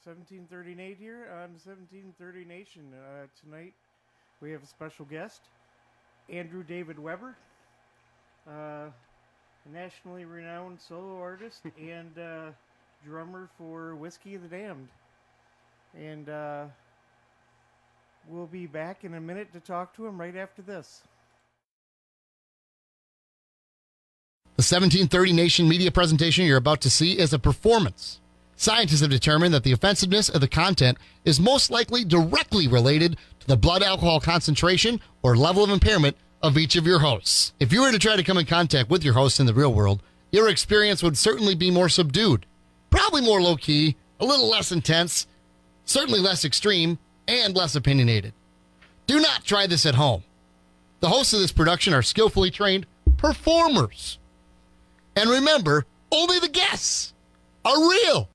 1730 Nate here on 1730 Nation. Tonight we have a special guest, Andrew David Weber, a nationally renowned solo artist and drummer for Whiskey of the Damned. And we'll be back in a minute to talk to him right after this. The 1730 Nation media presentation you're about to see is a performance. Scientists have determined that the offensiveness of the content is most likely directly related to the blood alcohol concentration or level of impairment of each of your hosts. If you were to try to come in contact with your hosts in the real world, your experience would certainly be more subdued, probably more low-key, a little less intense, certainly less extreme, and less opinionated. Do not try this at home. The hosts of this production are skillfully trained performers. And remember, only the guests are real.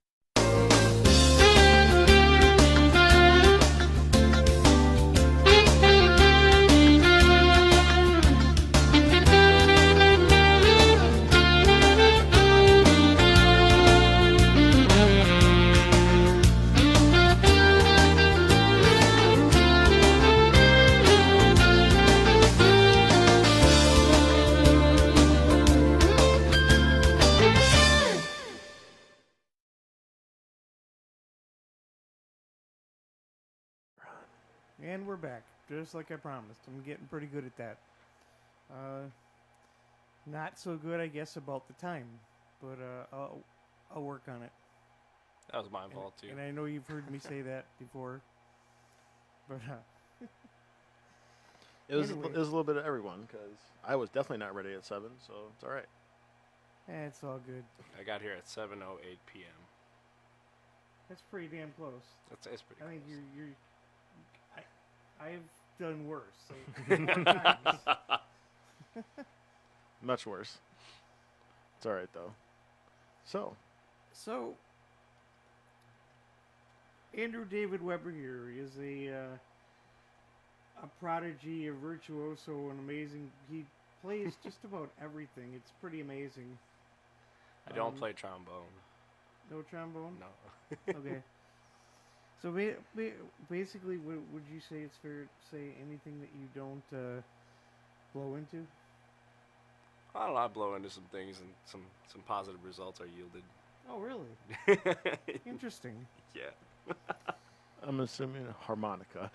And we're back, just like I promised. I'm getting pretty good at that. Not so good, I guess, about the time, but I'll work on it. That was my fault, too. And I know you've heard me say that before, but It was anyway. a little bit of everyone because I was definitely not ready at 7, so it's all right. It's all good. I got here at 7:08 p.m. That's pretty damn close. It's pretty I think close. you're I've done worse. So Much worse. It's all right though. So, Andrew David Weber here is a prodigy, a virtuoso, an amazing. He plays just about everything. It's pretty amazing. I don't play trombone. No trombone? No. Okay. So basically, would you say it's fair to say anything that you don't blow into? I don't know. I blow into some things and some positive results are yielded. Oh, really? Interesting. Yeah. I'm assuming harmonica.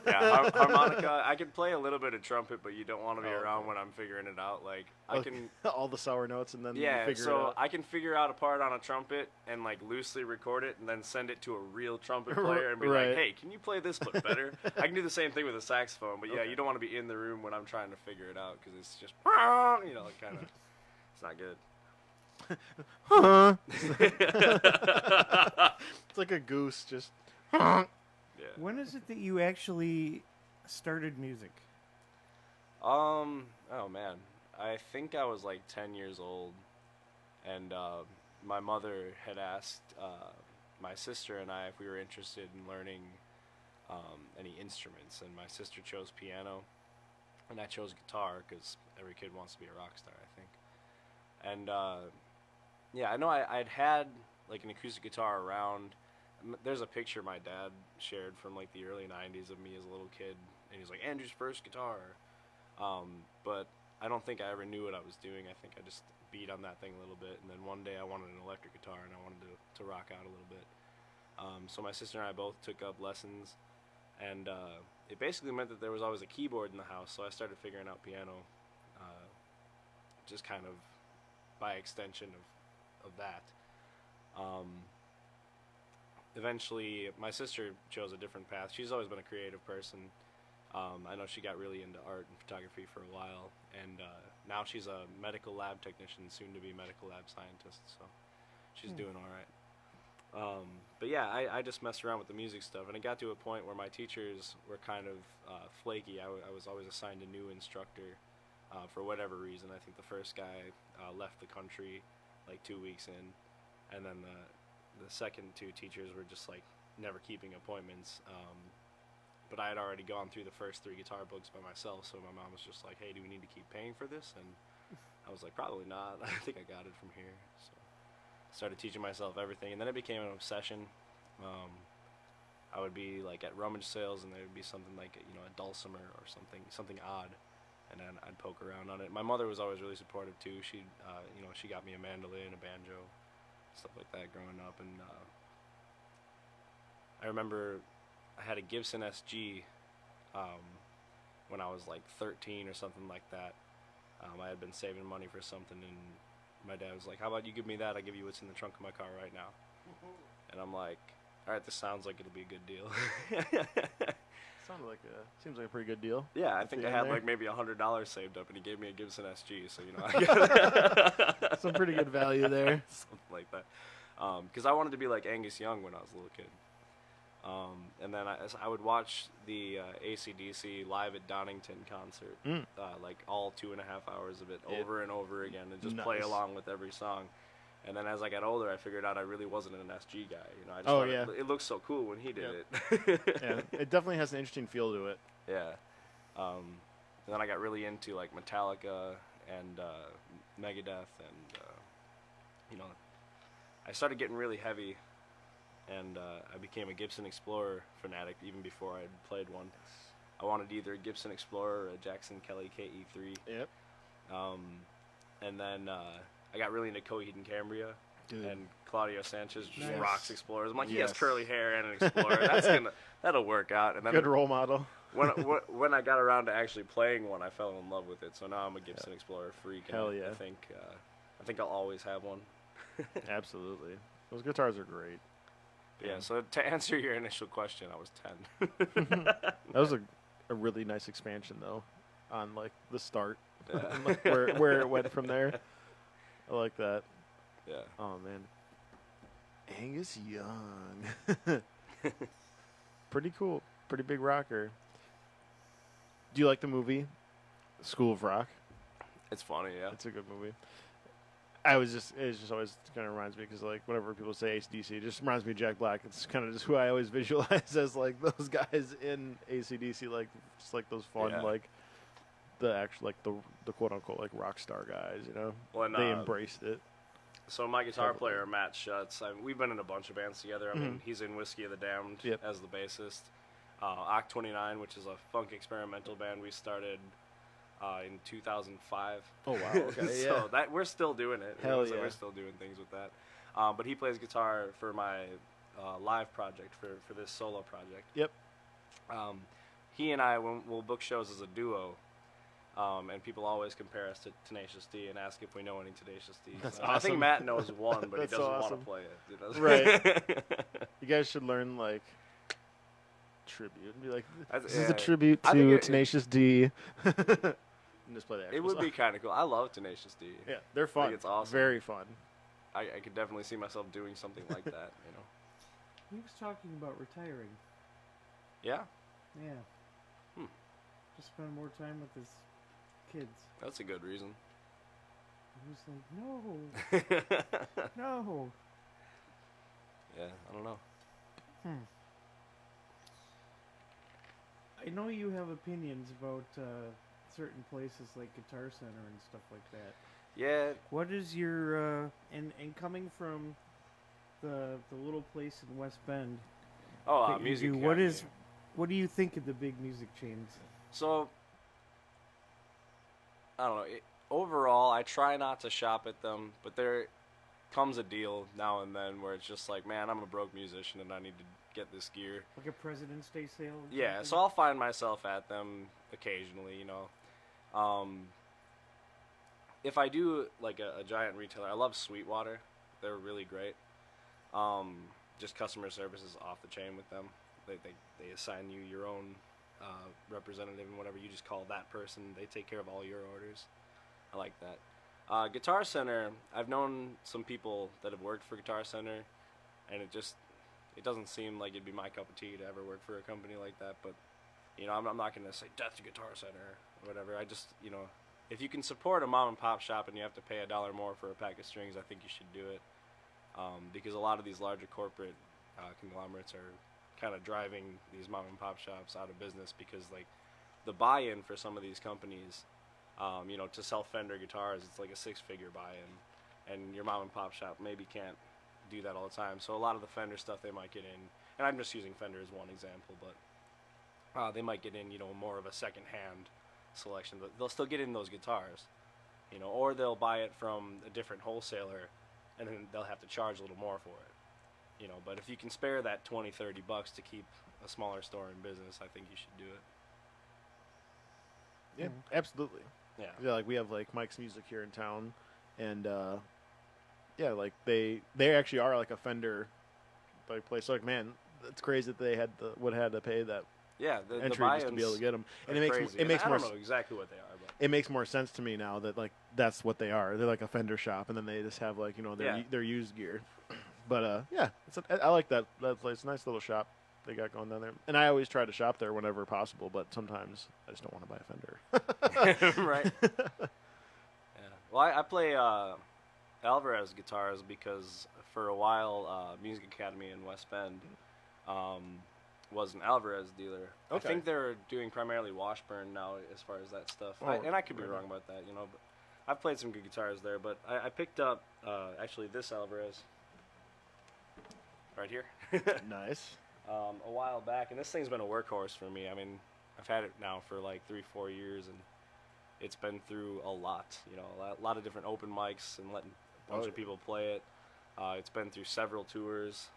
Yeah, harmonica. I can play a little bit of trumpet, but you don't want to be around okay. when I'm figuring it out. Like I can. All the sour notes and then Yeah, figure it so out. I can figure out a part on a trumpet and like loosely record it and then send it to a real trumpet player and be Right. like, "Hey, can you play this but better?" I can do the same thing with a saxophone, but yeah, Okay. you don't want to be in the room when I'm trying to figure it out because it's just, kind of, it's not good. Huh? It's like a goose just. Yeah. When is it that you actually started music? Oh man, I think I was like 10 years old, and my mother had asked my sister and I if we were interested in learning any instruments, and my sister chose piano, and I chose guitar because every kid wants to be a rock star, I think. And yeah, I know I'd had like an acoustic guitar around. There's a picture my dad shared from like the early 90s of me as a little kid, and he's like, Andrew's first guitar. But I don't think I ever knew what I was doing. I think I just beat on that thing a little bit, and then one day I wanted an electric guitar, and I wanted to rock out a little bit. So my sister and I both took up lessons, and it basically meant that there was always a keyboard in the house, so I started figuring out piano, just kind of by extension of that. Eventually, my sister chose a different path. She's always been a creative person. I know she got really into art and photography for a while, and now she's a medical lab technician, soon to be medical lab scientist, so she's doing all right. But yeah, I just messed around with the music stuff, and it got to a point where my teachers were kind of flaky. I was always assigned a new instructor for whatever reason. I think the first guy left the country like 2 weeks in, and then the second two teachers were just like never keeping appointments. But I had already gone through the first 3 guitar books by myself, so my mom was just like, hey, do we need to keep paying for this? And I was like, probably not. I think I got it from here. So I started teaching myself everything, and then it became an obsession. I would be like at rummage sales, and there would be something like a dulcimer or something odd, and then I'd poke around on it. My mother was always really supportive too. She got me a mandolin, a banjo, stuff like that growing up, and I remember I had a Gibson SG when I was like 13 or something like that. I had been saving money for something, and my dad was like, "How about you give me that? I'll give you what's in the trunk of my car right now." And I'm like, "All right, this sounds like it'll be a good deal." Seems like a pretty good deal. Yeah, I At think the I end had there. like maybe $100 saved up, and he gave me a Gibson SG, so I got Some pretty good value there. something like that. Because I wanted to be like Angus Young when I was a little kid. And then I would watch the AC/DC live at Donington concert, like all 2.5 hours of it over and over again, and just play Nice. along with every song. And then as I got older, I figured out I really wasn't an SG guy. I just Oh, thought yeah. it looked so cool when he did Yep. it. Yeah, it definitely has an interesting feel to it. Yeah. And then I got really into like Metallica and Megadeth, and I started getting really heavy, and I became a Gibson Explorer fanatic even before I had played one. I wanted either a Gibson Explorer or a Jackson Kelly KE3. Yep. And then I got really into Coheed and Cambria. Dude. And Claudio Sanchez just Nice. rocks Explorers. I'm like, he has Yes. curly hair and an Explorer. That'll work out. And then Good role model. when I got around to actually playing one, I fell in love with it. So now I'm a Gibson Explorer freak. And Hell yeah. I think I'll always have one. Absolutely. Those guitars are great. Yeah. So to answer your initial question, I was 10. That was a really nice expansion though, on like the start, Yeah. and, like, where it went from there. I like that. Yeah. Oh man, Angus Young. Pretty cool. Pretty big rocker. Do you like the movie School of Rock? It's funny. Yeah. It's a good movie. It just always kind of reminds me because like whenever people say AC/DC, it just reminds me of Jack Black. It's kind of just who I always visualize as like those guys in AC/DC, like just like those fun Yeah. like the actual like the quote unquote like rock star guys, Well, and, they embraced it. So my guitar Heavily. player Matt Schutz, we've been in a bunch of bands together. I mean, he's in Whiskey of the Damned Yep. as the bassist. Oct 29, which is a funk experimental band we started in 2005. Oh wow, okay, So that we're still doing it. Hell So yeah. we're still doing things with that. But he plays guitar for my live project for this solo project. Yep. He and I will book shows as a duo. And people always compare us to Tenacious D and ask if we know any Tenacious D. That's I think awesome. Matt knows one, but he That's doesn't want awesome. to play it. Right. You guys should learn like tribute and be like, this is a tribute I think to it- Tenacious D. And just play the It actual would be song. kind of cool. I love Tenacious D. Yeah, they're fun. it's awesome. Very fun. I could definitely see myself doing something like that. He was talking about retiring. Yeah, Yeah. Hmm. Just spend more time with his kids. that's a good reason. He was like, no, no. Yeah, I don't know. I know you have opinions about certain places like Guitar Center and stuff like that. Yeah, What is your and coming from the little place in West Bend? that you Music do, Academy. what do you think of the big music chains? So, I don't know. Overall, I try not to shop at them, but there comes a deal now and then where it's just like, man, I'm a broke musician and I need to get this gear. Like a President's Day sale? Or Yeah, so something? I'll find myself at them occasionally, If I do like a giant retailer, I love Sweetwater. They're really great. Just customer service is off the chain with them. They assign you your own representative and whatever. You just call that person. They take care of all your orders. I like that. Guitar Center, I've known some people that have worked for Guitar Center, and it doesn't seem like it'd be my cup of tea to ever work for a company like that. But I'm not going to say death to Guitar Center or whatever. I just if you can support a mom and pop shop and you have to pay $1 more for a pack of strings, I think you should do it. Because a lot of these larger corporate conglomerates are kind of driving these mom and pop shops out of business because like the buy-in for some of these companies, to sell Fender guitars, it's like a 6-figure buy-in, and your mom and pop shop maybe can't do that all the time. So a lot of the Fender stuff they might get in, and I'm just using Fender as one example, but they might get in, more of a second-hand selection. But they'll still get in those guitars, or they'll buy it from a different wholesaler, and then they'll have to charge a little more for it. But if you can spare that $20, $30 to keep a smaller store in business, I think you should do it. Yeah, absolutely. Yeah. Like we have like Mike's Music here in town, and like they actually are like a Fender like place. Like, man, it's crazy that they would have to pay that the entry just to be able to get them. And it makes I more. don't know exactly what they are, but It makes more sense to me now that like that's what they are. They're like a Fender shop, and then they just have like their used gear. But I like that place. Nice little shop they got going down there. And I always try to shop there whenever possible, but sometimes I just don't want to buy a Fender. Right. Yeah. Well, I play Alvarez guitars because for a while Music Academy in West Bend was an Alvarez dealer. Okay. I think they're doing primarily Washburn now as far as that stuff. Oh, And I could be right. wrong about that, but I've played some good guitars there. But I picked up actually this Alvarez right here. Nice. A while back, and this thing's been a workhorse for me. I mean, I've had it now for like 3-4 years, and it's been through a lot. A lot of different open mics and letting a bunch of people play it. It's been through several tours,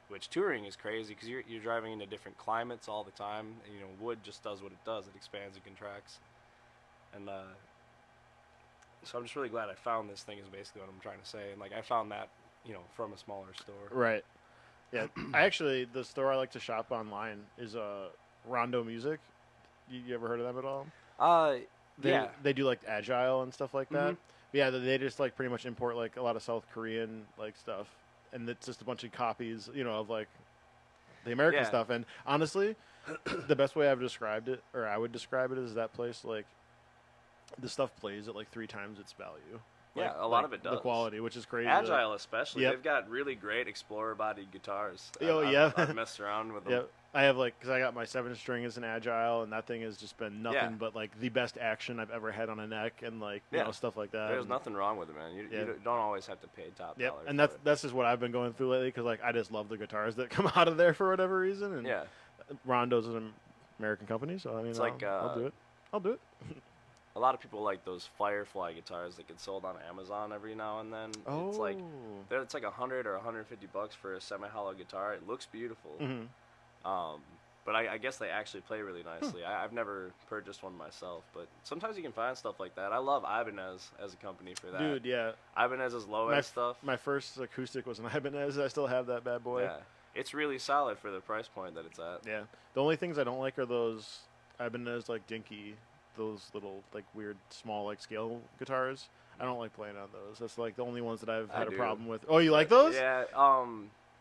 which touring is crazy because you're driving into different climates all the time. And, wood just does what it does; it expands and contracts. And so I'm just really glad I found this thing. Is basically what I'm trying to say. And like I found that from a smaller store. Right. Yeah. The store I like to shop online is Rondo Music. You ever heard of them at all? They do like Agile and stuff like that. Mhm. Yeah, they just like pretty much import like a lot of South Korean like stuff, and it's just a bunch of copies, of like the American Yeah. stuff. And honestly, the best way I would describe it is that place like the stuff plays at like 3 times its value. Yeah, Like- a lot like of it the does. quality, which is crazy. Agile especially. Yep. They've got really great Explorer-bodied guitars. Oh, I've- yeah. I've messed around with them. Yeah, I have because I got my 7-string as an Agile, and that thing has just been nothing Yeah. but like the best action I've ever had on a neck, and like Yeah. stuff like that. There's And- nothing wrong with it, man. You Yeah. don't always have to pay top Yep, dollar. and for it. that's just what I've been going through lately because like I just love the guitars that come out of there for whatever reason. And Yeah. Rondo's an American company, so I mean, It's I'll, like, I'll do it. I'll do it. A lot of people like those Firefly guitars that get sold on Amazon every now and then. It's like it's like $100 or $150 for a semi-hollow guitar. It looks beautiful. Mhm. But I guess they actually play really nicely. I've never purchased one myself, but sometimes you can find stuff like that. I love Ibanez as a company for that. Dude, yeah. Ibanez's low-end stuff. My first acoustic was an Ibanez. I still have that bad boy. Yeah, it's really solid for the price point that it's at. Yeah. The only things I don't like are those Ibanez like dinky, those little like weird small like scale guitars. I don't like playing on those. That's like the only ones that I've I had a do. problem with. Oh, you like those? Yeah.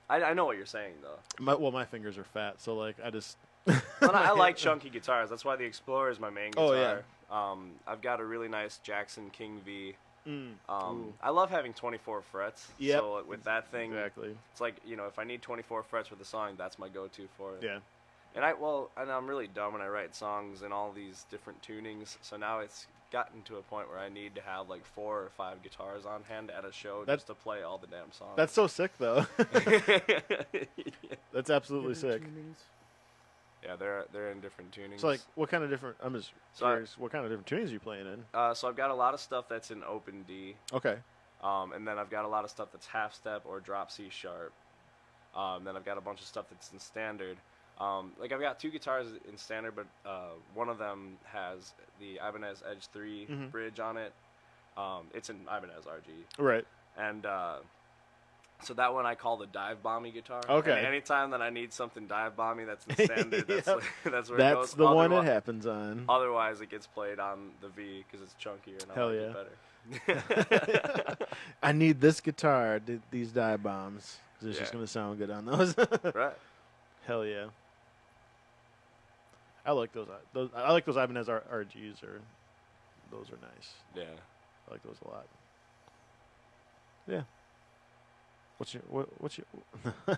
I know what you're saying though. My fingers are fat, so like I just. Well, I like chunky guitars. That's why the Explorer is my main guitar. Oh, yeah. I've got a really nice Jackson King V. Ooh. I love having 24 frets. Yep. So with that thing, Exactly. it's like if I need 24 frets for the song, that's my go-to for it. Yeah. And I'm really dumb when I write songs in all these different tunings. So now it's gotten to a point where I need to have like 4 or 5 guitars on hand at a show just to play all the damn songs. That's so sick, though. That's absolutely Different sick. tunings. Yeah, they're in different tunings. So, like, what kind of different? I'm just So curious. What kind of different tunings are you playing in? So I've got a lot of stuff that's in open D. Okay. And then I've got a lot of stuff that's half step or drop C sharp. Then I've got a bunch of stuff that's in standard. Like I've got 2 guitars in standard, but one of them has the Ibanez Edge 3 Mhm. bridge on it. It's an Ibanez RG. Right. And so that one I call the dive bomby guitar. Okay. And anytime that I need something dive bomby that's in standard, that's, Yep. that's where it That's goes. the one it Otherwise- happens on. Otherwise, it gets played on the V because it's chunkier and I Hell like yeah. it better. I need this guitar, these dive bombs. 'Cause it's just Yeah. gonna sound good on those. Right. Hell yeah. I like those. I like those Ibanez RGs. Those are nice. Yeah. I like those a lot. Yeah. What's your?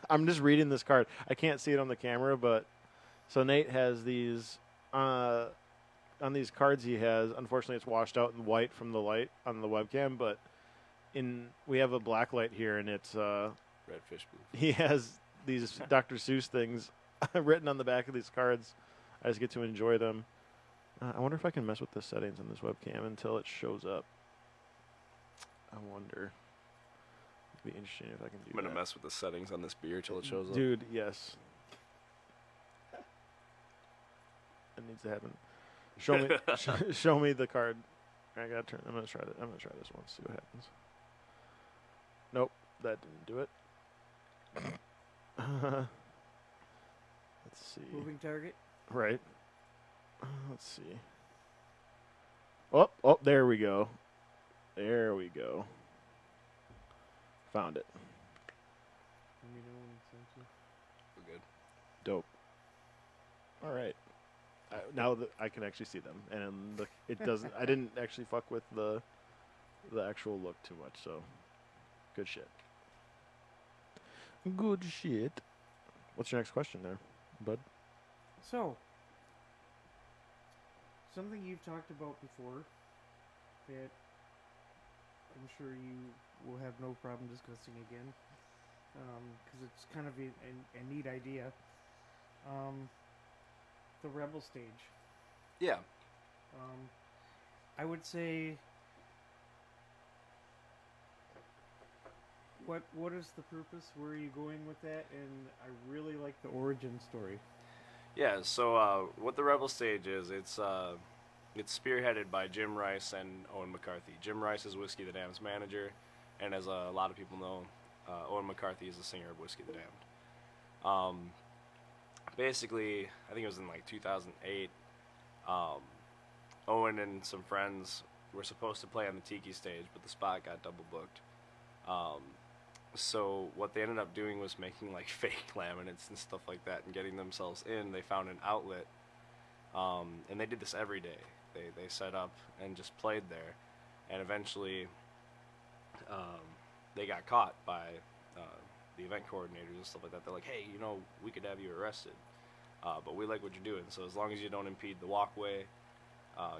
I'm just reading this card. I can't see it on the camera, but so Nate has these on these cards he has. Unfortunately, it's washed out in white from the light on the webcam, but we have a black light here, and it's Redfish blue. he has these Dr. Seuss things written on the back of these cards. I just get to enjoy them. I wonder if I can mess with the settings on this webcam until it shows up. I wonder. It'd be interesting if I can do that. I'm gonna mess with the settings on this beer till it shows up. Dude, yes. It needs to happen. Show me, show me the card. I gotta turn. I'm gonna try this one. See what happens. Nope, that didn't do it. Let's see. Moving target. Right. Let's see. Oh, there we go. There we go. Found it. Let me know when it's empty. We're good. Dope. All right. Now that I can actually see them, and it doesn't. I didn't actually fuck with the actual look too much. So, good shit. Good shit. What's your next question there, bud? So, something you've talked about before that I'm sure you will have no problem discussing again, because it's kind of a neat idea. The Rebel stage. Yeah. I would say, what is the purpose? Where are you going with that? And I really like the origin story. Yeah. So what the Rebel Stage is, it's spearheaded by Jim Rice and Owen McCarthy. Jim Rice is Whiskey the Damned's manager, and as a lot of people know, Owen McCarthy is the singer of Whiskey the Damned. Basically, I think it was in like 2008, Owen and some friends were supposed to play on the Tiki stage, but the spot got double booked. So what they ended up doing was making like fake laminates and stuff like that and getting themselves in. They found an outlet, and they did this every day. They set up and just played there, and eventually they got caught by the event coordinators and stuff like that. They're like, hey, we could have you arrested, but we like what you're doing, so as long as you don't impede the walkway,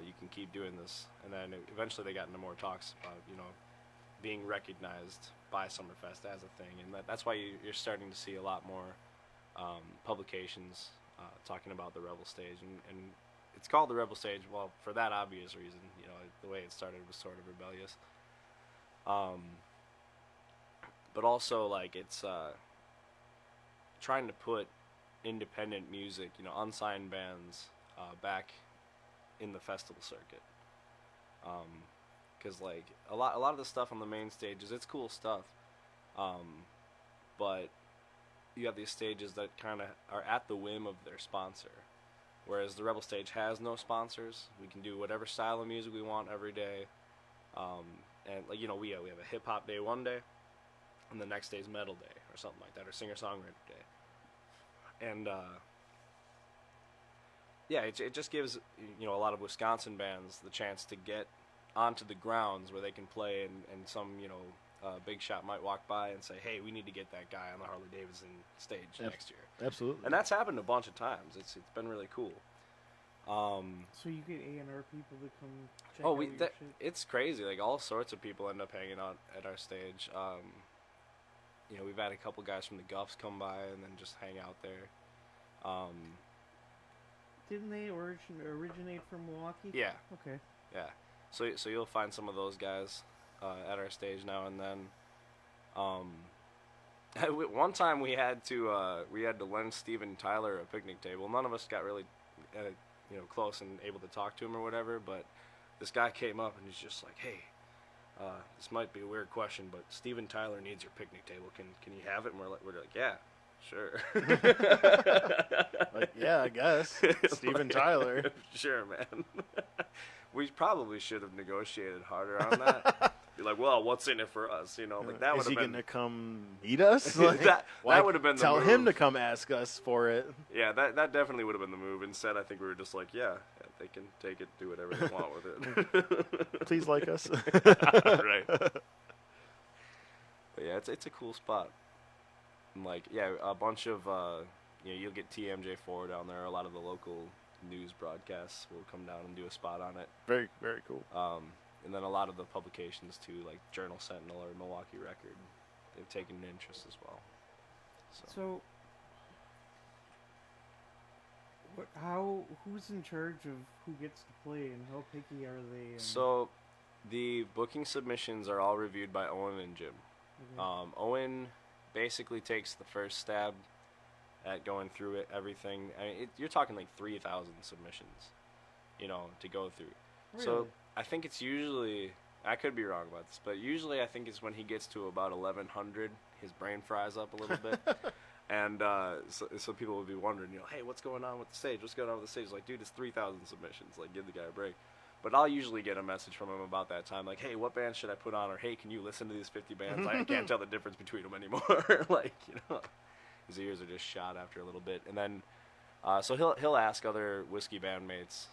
you can keep doing this. And then eventually they got into more talks about, being recognized by Summerfest as a thing, and that's why you're starting to see a lot more publications talking about the Rebel Stage, and it's called the Rebel Stage, well, for that obvious reason. The way it started was sort of rebellious. But also, like, it's trying to put independent music, unsigned bands, back in the festival circuit. Because, like, a lot of the stuff on the main stages, it's cool stuff. But you have these stages that kind of are at the whim of their sponsor. Whereas the Rebel Stage has no sponsors. We can do whatever style of music we want every day. And, like, we have a hip-hop day one day, and the next day is metal day or something like that, or singer-songwriter day. And, yeah, it just gives, a lot of Wisconsin bands the chance to get onto the grounds where they can play, and some, big shot might walk by and say, hey, we need to get that guy on the Harley-Davidson stage next year. Absolutely. And that's happened a bunch of times. It's been really cool. So you get A&R people to come check out your shit? It's crazy. Like, all sorts of people end up hanging out at our stage. We've had a couple guys from the Guffs come by and then just hang out there. Didn't they originate from Milwaukee? Yeah. Okay. Yeah. So you'll find some of those guys at our stage now and then. One time we had to lend Steven Tyler a picnic table. None of us got really close and able to talk to him or whatever, but this guy came up and he's just like, hey, this might be a weird question, but Steven Tyler needs your picnic table. Can you have it? And we're like, yeah, sure. Like, yeah, I guess. Steven Tyler. Sure, man. We probably should have negotiated harder on that. Be like, well, what's in it for us? Like that would have been. Is he going to come meet us? Like, that would have been the move. Tell him to come ask us for it. Yeah, that definitely would have been the move. Instead, I think we were just like, yeah, they can take it, do whatever they want with it. Please like us. Right. But yeah, it's a cool spot. And like, yeah, a bunch of you'll get TMJ4 down there. A lot of the local news broadcasts will come down and do a spot on it. Very, very cool. And then a lot of the publications too, like Journal Sentinel or Milwaukee Record, they've taken an interest as well. So, who's in charge of who gets to play, and how picky are they? So, the booking submissions are all reviewed by Owen and Jim. Okay. Owen basically takes the first stab at going through it, everything. I mean, you're talking like 3,000 submissions, to go through. Really? So I think it's usually, I could be wrong about this, but usually I think it's when he gets to about 1,100, his brain fries up a little bit. And so people would be wondering, hey, what's going on with the stage? What's going on with the stage? Like, dude, it's 3,000 submissions. Like, give the guy a break. But I'll usually get a message from him about that time, like, hey, what band should I put on? Or, hey, can you listen to these 50 bands? I can't tell the difference between them anymore. Like, his ears are just shot after a little bit. And then, so he'll ask other whiskey bandmates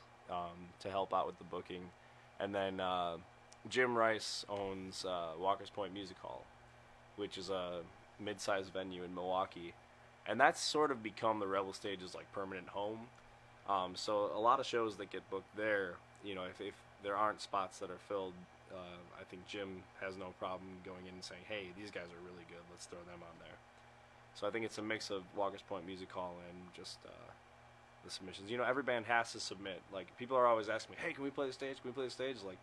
to help out with the booking. And then Jim Rice owns Walker's Point Music Hall, which is a mid-sized venue in Milwaukee. And that's sort of become the Rebel Stage's like permanent home. So a lot of shows that get booked there, if there aren't spots that are filled, I think Jim has no problem going in and saying, hey, these guys are really good, let's throw them on there. So I think it's a mix of Walker's Point Music Hall and just the submissions. Every band has to submit. Like, people are always asking me, hey, can we play the stage? Can we play the stage? Like,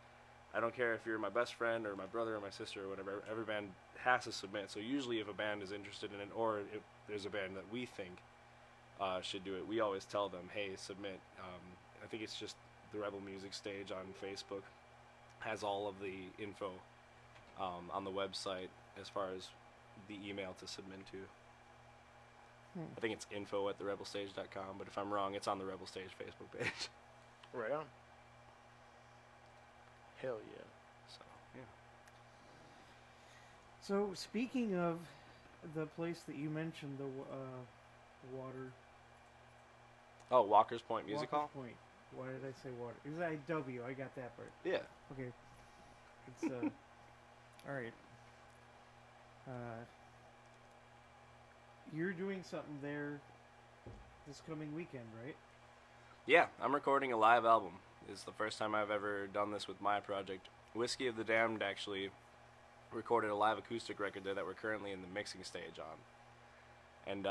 I don't care if you're my best friend or my brother or my sister or whatever. Every band has to submit. So usually if a band is interested in it, or if there's a band that we think should do it, we always tell them, hey, submit. I think it's just the Rebel Music Stage on Facebook has all of the info on the website as far as the email to submit to. I think it's info@therebelstage.com, but if I'm wrong, it's on the Rebel Stage Facebook page. Right on. Hell yeah. So, yeah. So, speaking of the place that you mentioned, the water. Oh, Walker's Point Music Walker's Hall? Point. Why did I say water? It was IW. I got that part. Yeah. Okay. It's all right. You're doing something there this coming weekend, right? Yeah, I'm recording a live album. It's the first time I've ever done this with my project. Whiskey of the Damned actually recorded a live acoustic record there that we're currently in the mixing stage on. And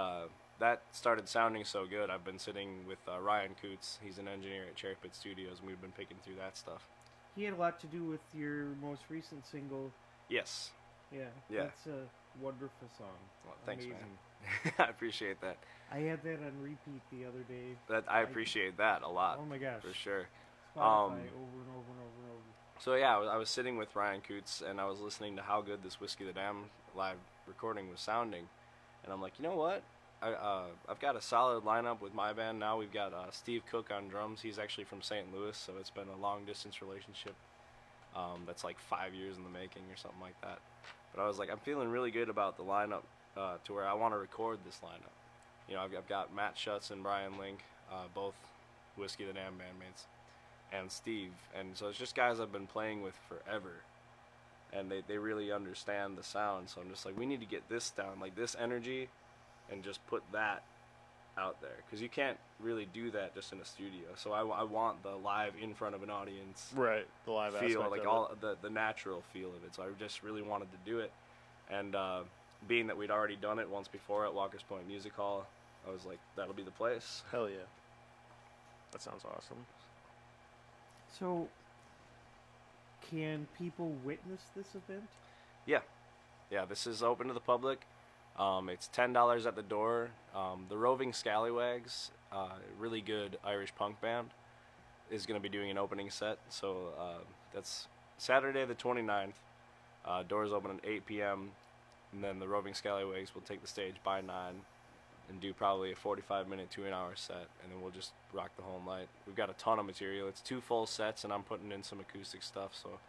that started sounding so good. I've been sitting with Ryan Coots. He's an engineer at Cherry Pit Studios, and we've been picking through that stuff. He had a lot to do with your most recent single. Yes. Yeah. Yeah. That's a wonderful song. Well, thanks, Amazing. man. I appreciate that. I had that on repeat the other day. I appreciate that a lot. Oh my gosh. For sure. Spotify over and over and over and over. So yeah, I was sitting with Ryan Coots, and I was listening to how good this Whiskey the Dam live recording was sounding, and I'm like, you know what? I've got a solid lineup with my band now. We've got Steve Cook on drums. He's actually from St. Louis, so it's been a long-distance relationship that's like 5 years in the making or something like that. But I was like, I'm feeling really good about the lineup to where I want to record this lineup. I've got Matt Schutz and Brian Link, both Whiskey the Dam bandmates, and Steve. And so it's just guys I've been playing with forever. And they really understand the sound. So I'm just like, we need to get this down, like this energy, and just put that out there. Because you can't really do that just in a studio. So I want the live in front of an audience Right, the live feel, aspect like of all the natural feel of it. So I just really wanted to do it. And being that we'd already done it once before at Walker's Point Music Hall, I was like, that'll be the place. Hell yeah. That sounds awesome. So, can people witness this event? Yeah, this is open to the public. It's $10 at the door. The Roving Scallywags, really good Irish punk band, is going to be doing an opening set. So that's Saturday the 29th. Doors open at 8 p.m. And then the Roving Scallywags will take the stage by 9 and do probably a 45-minute to an hour set. And then we'll just rock the whole night. We've got a ton of material. It's 2 full sets, and I'm putting in some acoustic stuff. So,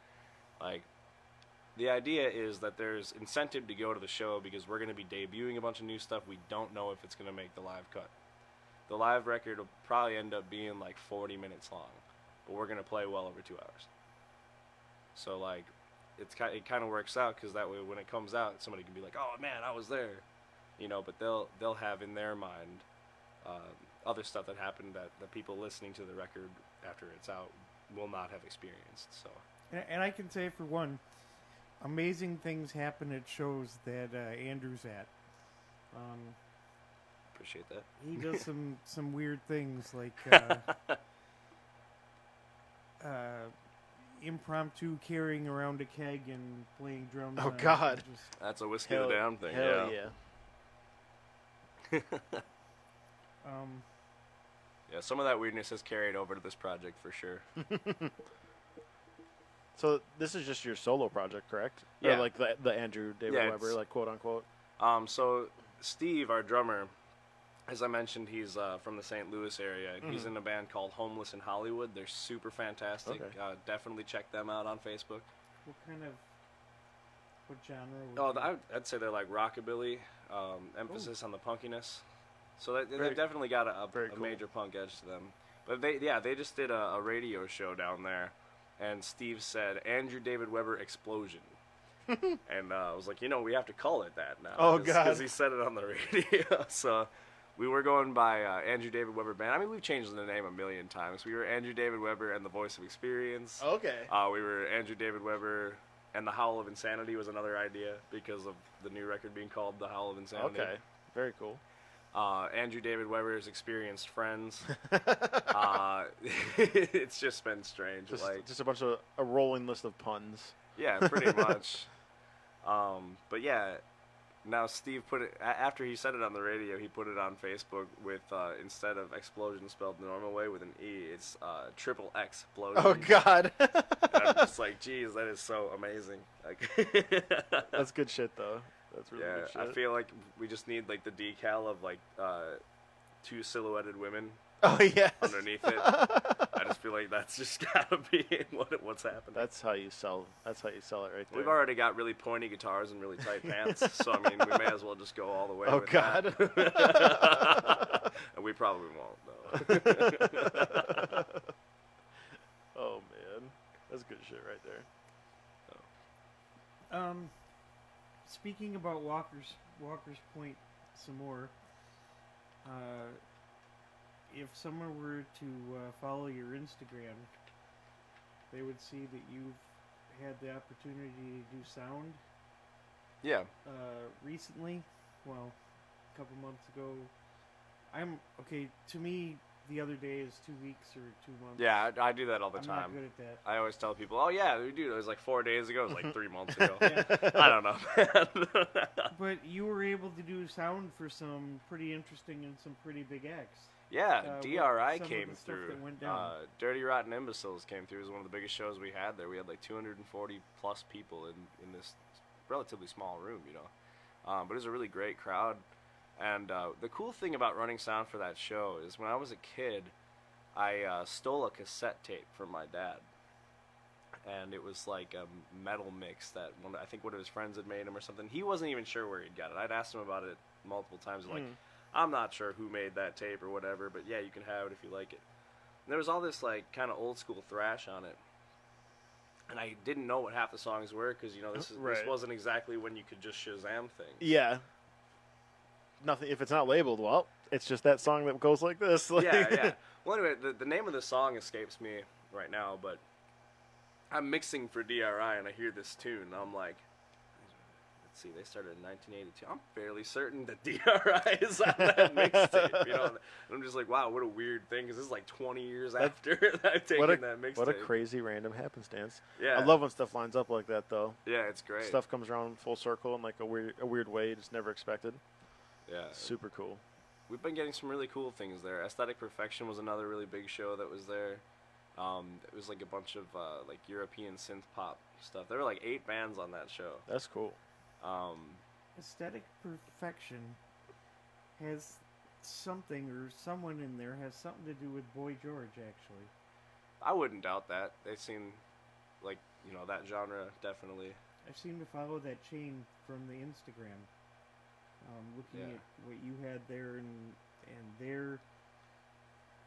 like, the idea is that there's incentive to go to the show because we're going to be debuting a bunch of new stuff. We don't know if it's going to make the live cut. The live record will probably end up being like 40 minutes long, but we're going to play well over 2 hours. So like, it kind of works out because that way when it comes out, somebody can be like, oh man, I was there, but they'll have in their mind other stuff that happened that the people listening to the record after it's out will not have experienced. So And I can say for one, amazing things happen at shows that Andrew's at. Appreciate that. He does some weird things like impromptu carrying around a keg and playing drums. Oh, on it. God. Just, That's a whiskey the damn thing. Hell yeah. um, Yeah, some of that weirdness has carried over to this project for sure. So this is just your solo project, correct? Yeah. Or like the Andrew David Yeah, Weber, it's- like quote unquote. So Steve, our drummer, as I mentioned, he's from the St. Louis area. He's in a band called Homeless in Hollywood. They're super fantastic. Okay. Definitely check them out on Facebook. what genre? Oh, I'd say they're like rockabilly, emphasis on the punkiness. So they've Very- definitely got a very cool. major punk edge to them. But they just did a radio show down there, and Steve said Andrew David Weber Explosion. And I was like, we have to call it that now. Oh, God. Because he said it on the radio. So we were going by Andrew David Weber Band. I mean, we've changed the name a million times. We were Andrew David Weber and the Voice of Experience. Okay. We were Andrew David Weber and the Howl of Insanity was another idea because of the new record being called The Howl of Insanity. Okay. Very cool. Andrew David Weber's Experienced Friends. It's just been strange. Just a bunch of a rolling list of puns. Yeah, pretty much. But yeah, now Steve put it after he said it on the radio. He put it on Facebook with instead of explosion spelled the normal way with an E, it's triple X explosion. Oh, God. And I'm just like, geez, that is so amazing. Like, That's good shit, though. That's really yeah, good shit. I feel like we just need like the decal of like two silhouetted women Oh, yes. underneath it. I just feel like that's just gotta be what's happening. That's how you sell. That's how you sell it right there. We've already got really pointy guitars and really tight pants, so I mean, we may as well just go all the way. Oh, with God. that. And we probably won't, though. Oh, man. That's good shit right there. Speaking about Walker's Point some more, if someone were to follow your Instagram, they would see that you've had the opportunity to do sound Yeah. recently. Well, a couple months ago. To me, the other day is 2 weeks or 2 months. Yeah, I do that all the I'm time. not good at that. I always tell people, oh, yeah, dude, it was like 4 days ago. It was like 3 months ago. Yeah. I don't know, man. But you were able to do sound for some pretty interesting and some pretty big acts. Yeah, what- DRI some of came the stuff through. that went down. Dirty Rotten Imbeciles came through. It was one of the biggest shows we had there. We had like 240 plus people in this relatively small room, but it was a really great crowd. And the cool thing about running sound for that show is when I was a kid, I stole a cassette tape from my dad. And it was like a metal mix that I think one of his friends had made him or something. He wasn't even sure where he'd got it. I'd asked him about it multiple times. Like, I'm not sure who made that tape or whatever, but yeah, you can have it if you like it. And there was all this like kind of old school thrash on it. And I didn't know what half the songs were because, this Right. wasn't exactly when you could just Shazam things. Yeah. Nothing. If it's not labeled, well, it's just that song that goes like this. Yeah. Well, anyway, the name of the song escapes me right now, but I'm mixing for DRI and I hear this tune and I'm like, let's see, they started in 1982. I'm fairly certain that DRI is on that mixtape, And I'm just like, wow, what a weird thing because this is like 20 years after I've taken that mixtape. What a crazy random happenstance. Yeah. I love when stuff lines up like that, though. Yeah, it's great. Stuff comes around full circle in like a weird way you just never expected. Yeah. Super cool. We've been getting some really cool things there. Aesthetic Perfection was another really big show that was there. It was like a bunch of like European synth pop stuff. There were like 8 bands on that show. That's cool. Aesthetic Perfection has something or someone in there has something to do with Boy George, actually. I wouldn't doubt that. They seem like, that genre, definitely. I seem to follow that chain from the Instagram. Looking Yeah. at what you had there and their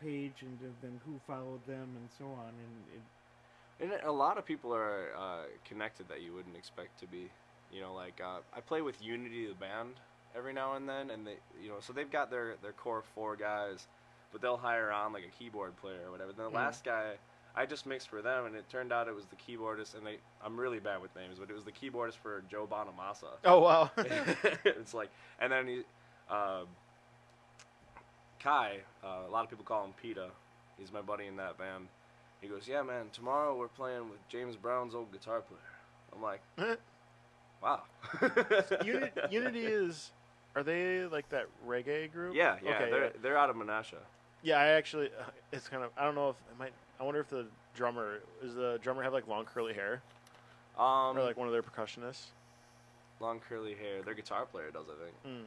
page and then who followed them and so on. And a lot of people are connected that you wouldn't expect to be. I play with Unity, the band, every now and then, and they, so they've got their core 4 guys, but they'll hire on like a keyboard player or whatever. Then the last guy, I just mixed for them, and it turned out it was the keyboardist, and I'm really bad with names, but it was the keyboardist for Joe Bonamassa. Oh wow. It's like, and then Kai, a lot of people call him PETA. He's my buddy in that band. He goes, yeah, man, tomorrow we're playing with James Brown's old guitar player. I'm like, wow. Unity is. Are they like that reggae group? Yeah, Okay, they're out of Menasha. Yeah, I actually. It's kind of. I don't know if it might. I wonder if the drummer have like long curly hair, or like one of their percussionists. Long curly hair. Their guitar player does, I think.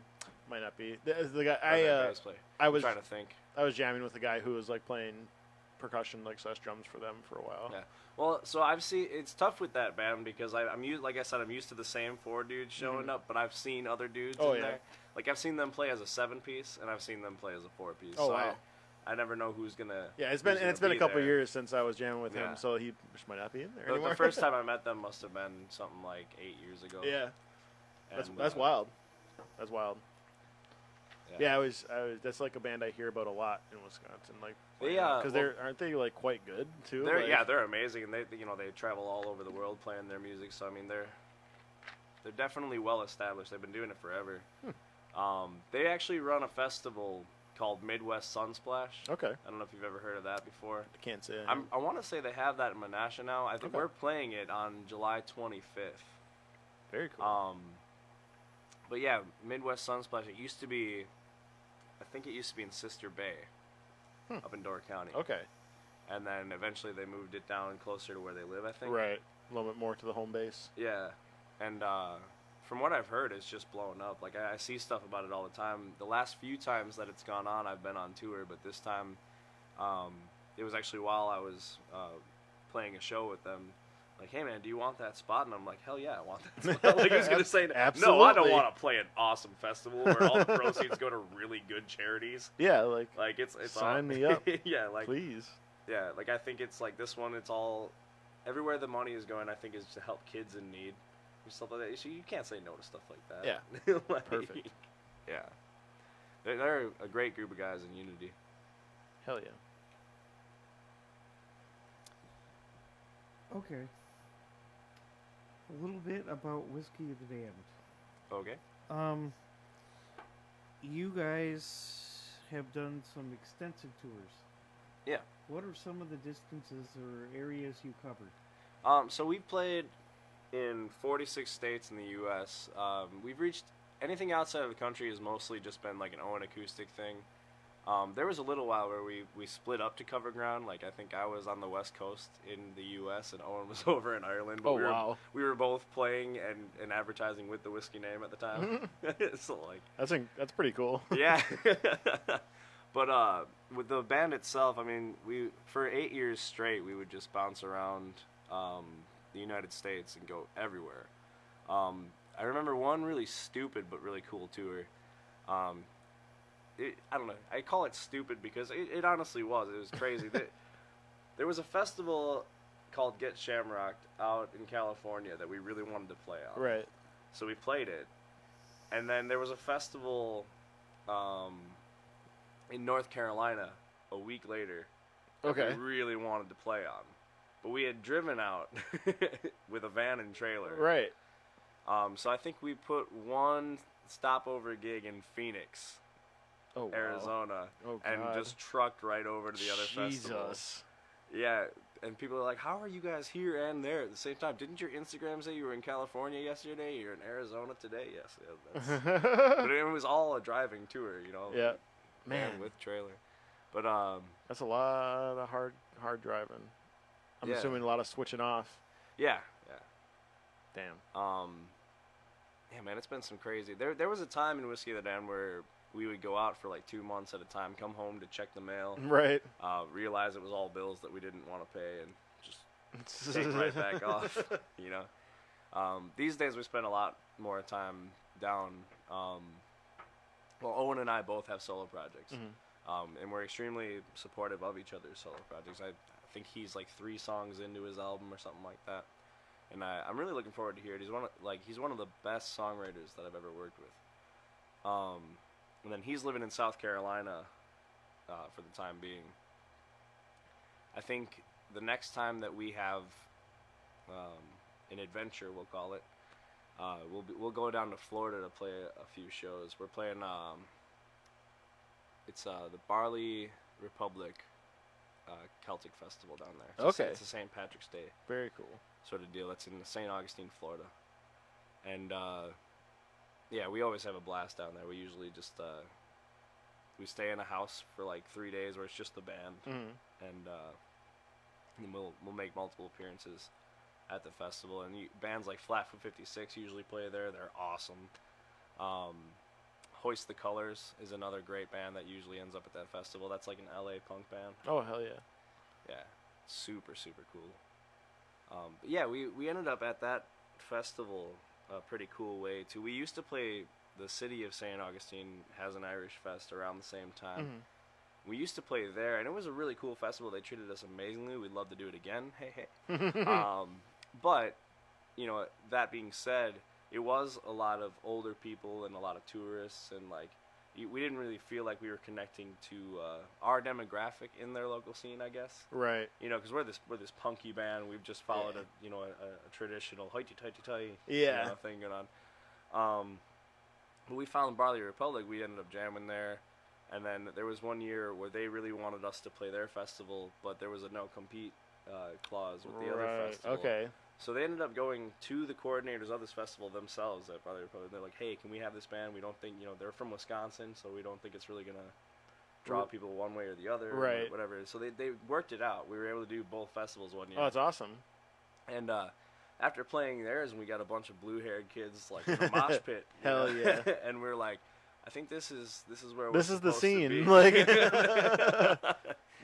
Might not be the guy. Or their bass player. I was I'm trying to think. I was jamming with a guy who was like playing percussion like slash drums for them for a while. Yeah. Well, so I've seen it's tough with that band because I'm used, like I said, I'm used to the same 4 dudes showing up, but I've seen other dudes in there. Like I've seen them play as a 7-piece, and I've seen them play as a 4-piece. Oh so wow. I never know who's gonna. Yeah, it's been a couple there. years since I was jamming with Yeah. him, so he just might not be in there anymore. The first time I met them must have been something like 8 years ago. Yeah, And, that's wild. That's wild. Yeah. Yeah, I was. That's like a band I hear about a lot in Wisconsin, like Because aren't they like quite good too? They're amazing, and they travel all over the world playing their music. So I mean, they're definitely well established. They've been doing it forever. They actually run a festival called Midwest Sunsplash. Okay. I don't know if you've ever heard of that before. I can't say. I want to say they have that in Menasha now. I think Okay. we're playing it on July 25th. Very cool. But yeah, Midwest Sunsplash. It used to be, I think it used to be in Sister Bay, up in Door County. Okay. And then eventually they moved it down closer to where they live, I think. Right. A little bit more to the home base. Yeah. And from what I've heard, it's just blown up. Like, I see stuff about it all the time. The last few times that it's gone on, I've been on tour, but this time, it was actually while I was playing a show with them. Like, hey, man, do you want that spot? And I'm like, hell yeah, I want that spot. Like, who's going to say, no, I Absolutely. don't want to play an awesome festival where all the proceeds go to really good charities. Yeah, like It's sign all, me up. Yeah, like, please. yeah, like, I think it's like this one, it's all, everywhere the money is going, I think, is to help kids in need. Stuff like that. So you can't say no to stuff like that. Yeah. Like, Perfect. Yeah. They're a great group of guys in Unity. Hell yeah. Okay. A little bit about Whiskey the Damned. Okay. You guys have done some extensive tours. Yeah. What are some of the distances or areas you covered? So we've played in 46 states in the U.S. We've reached anything outside of the country has mostly just been like an Owen acoustic thing. There was a little while where we split up to cover ground. Like, I think I was on the West Coast in the U.S. and Owen was over in Ireland. But we were both playing and advertising with the whiskey name at the time. So like that's pretty cool. Yeah. But with the band itself, I mean, for 8 years straight, we would just bounce around the United States and go everywhere. I remember one really stupid but really cool tour. I don't know. I call it stupid because it honestly was. It was crazy. There was a festival called Get Shamrocked out in California that we really wanted to play on. Right. So we played it. And then there was a festival in North Carolina a week later that Okay. we really wanted to play on. But we had driven out with a van and trailer. Right. So I think we put one stopover gig in Phoenix, Oh, wow. Arizona, Oh, and God. just trucked right over to the other festival. Jesus. Yeah, and people are like, how are you guys here and there at the same time? Didn't your Instagram say you were in California yesterday? You're in Arizona today? Yes. Yeah, but it was all a driving tour, you know? Yeah. Man, Man. with trailer. But, That's a lot of hard driving. I'm Yeah. assuming a lot of switching off. yeah. Damn. Yeah, man, it's been some crazy. There was a time in Whiskey of the Damned where we would go out for like 2 months at a time, come home to check the mail, Right. realize it was all bills that we didn't want to pay, and just take right back off, you know. These days we spend a lot more time down. Well, Owen and I both have solo projects, and we're extremely supportive of each other's solo projects. I think he's like 3 songs into his album or something like that, and I'm really looking forward to hear it. He's one of the best songwriters that I've ever worked with. And then he's living in South Carolina for the time being. I think the next time that we have an adventure, we'll call it, we'll go down to Florida to play a few shows. We're playing it's the Barley Republic Celtic Festival down there. It's a St. Patrick's Day Very cool. sort of deal. It's in St. Augustine, Florida, and yeah, we always have a blast down there. We usually just we stay in a house for like 3 days where it's just the band, and we'll make multiple appearances at the festival. And bands like Flatfoot 56 usually play there. They're awesome. Hoist the Colors is another great band that usually ends up at that festival. That's like an LA punk band. Oh, hell yeah. Yeah, super cool. But yeah, we ended up at that festival a pretty cool way too. We used to play, the city of St. Augustine has an Irish Fest around the same time. We used to play there, and it was a really cool festival. They treated us amazingly. We'd love to do it again. Hey. But, you know, that being said, it was a lot of older people and a lot of tourists, and like we didn't really feel like we were connecting to our demographic in their local scene, I guess. Right. You know, because we're this punky band. We've just followed a traditional hoity-toity-toity thing going on. When we found Barley Republic, we ended up jamming there, and then there was one year where they really wanted us to play their festival, but there was a no-compete clause with the other festival. Okay. So they ended up going to the coordinators of this festival themselves at Barley Republic. They're like, hey, can we have this band? We don't think, they're from Wisconsin, so we don't think it's really going to draw people one way or the other. Right. Or whatever. So they worked it out. We were able to do both festivals one year. Oh, that's awesome. And after playing theirs, we got a bunch of blue-haired kids like in a mosh pit. Hell yeah. And we're like, I think this is where this is the supposed to scene. be. Like,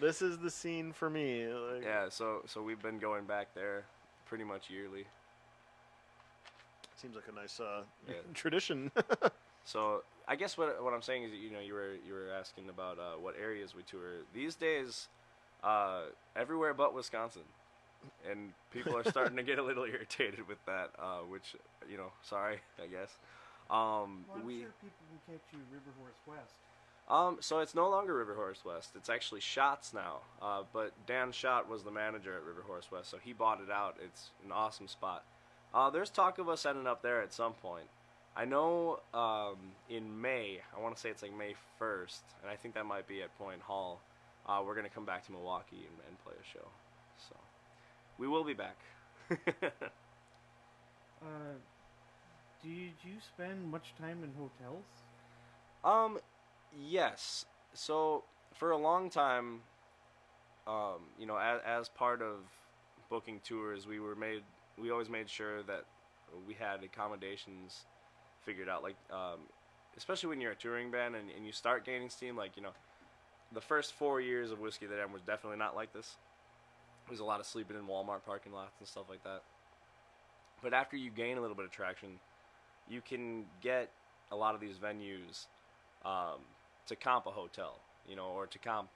this is the scene for me. Like, yeah, so we've been going back there pretty much yearly. seems like a nice Yeah. tradition. So I guess what I'm saying is that, you were asking about what areas we tour. These days, everywhere but Wisconsin, and people are starting to get a little irritated with that. Which sorry, I guess. Well, I'm sure people can catch you River Horse West. So it's no longer River Horse West. It's actually Shots now. But Dan Schott was the manager at River Horse West, so he bought it out. It's an awesome spot. There's talk of us ending up there at some point. I know in May, I want to say it's like May 1st, and I think that might be at Point Hall. We're going to come back to Milwaukee and play a show. So we will be back. Did you spend much time in hotels? Yes. So for a long time, as part of booking tours, we always made sure that we had accommodations figured out. Like, especially when you're a touring band and you start gaining steam, like, the first 4 years of Whiskey the Dam was definitely not like this. There's a lot of sleeping in Walmart parking lots and stuff like that. But after you gain a little bit of traction, you can get a lot of these venues to comp a hotel, or to comp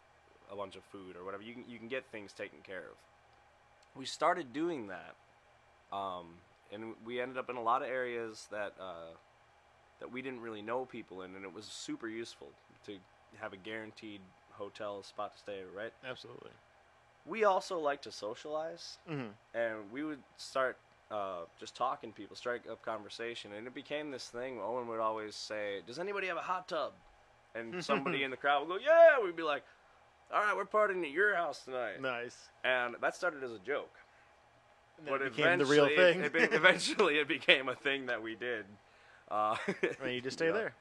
a bunch of food or whatever. You can get things taken care of. We started doing that, and we ended up in a lot of areas that we didn't really know people in, and it was super useful to have a guaranteed hotel spot to stay, right? Absolutely. We also like to socialize, Mm-hmm. and we would start just talking to people, strike up conversation, and it became this thing. Owen would always say, "Does anybody have a hot tub?" And somebody in the crowd would go, "Yeah." We'd be like, "All right, we're partying at your house tonight." Nice. And that started as a joke. And then But it became the real thing. Eventually, it became a thing that we did. I mean, you just stay there.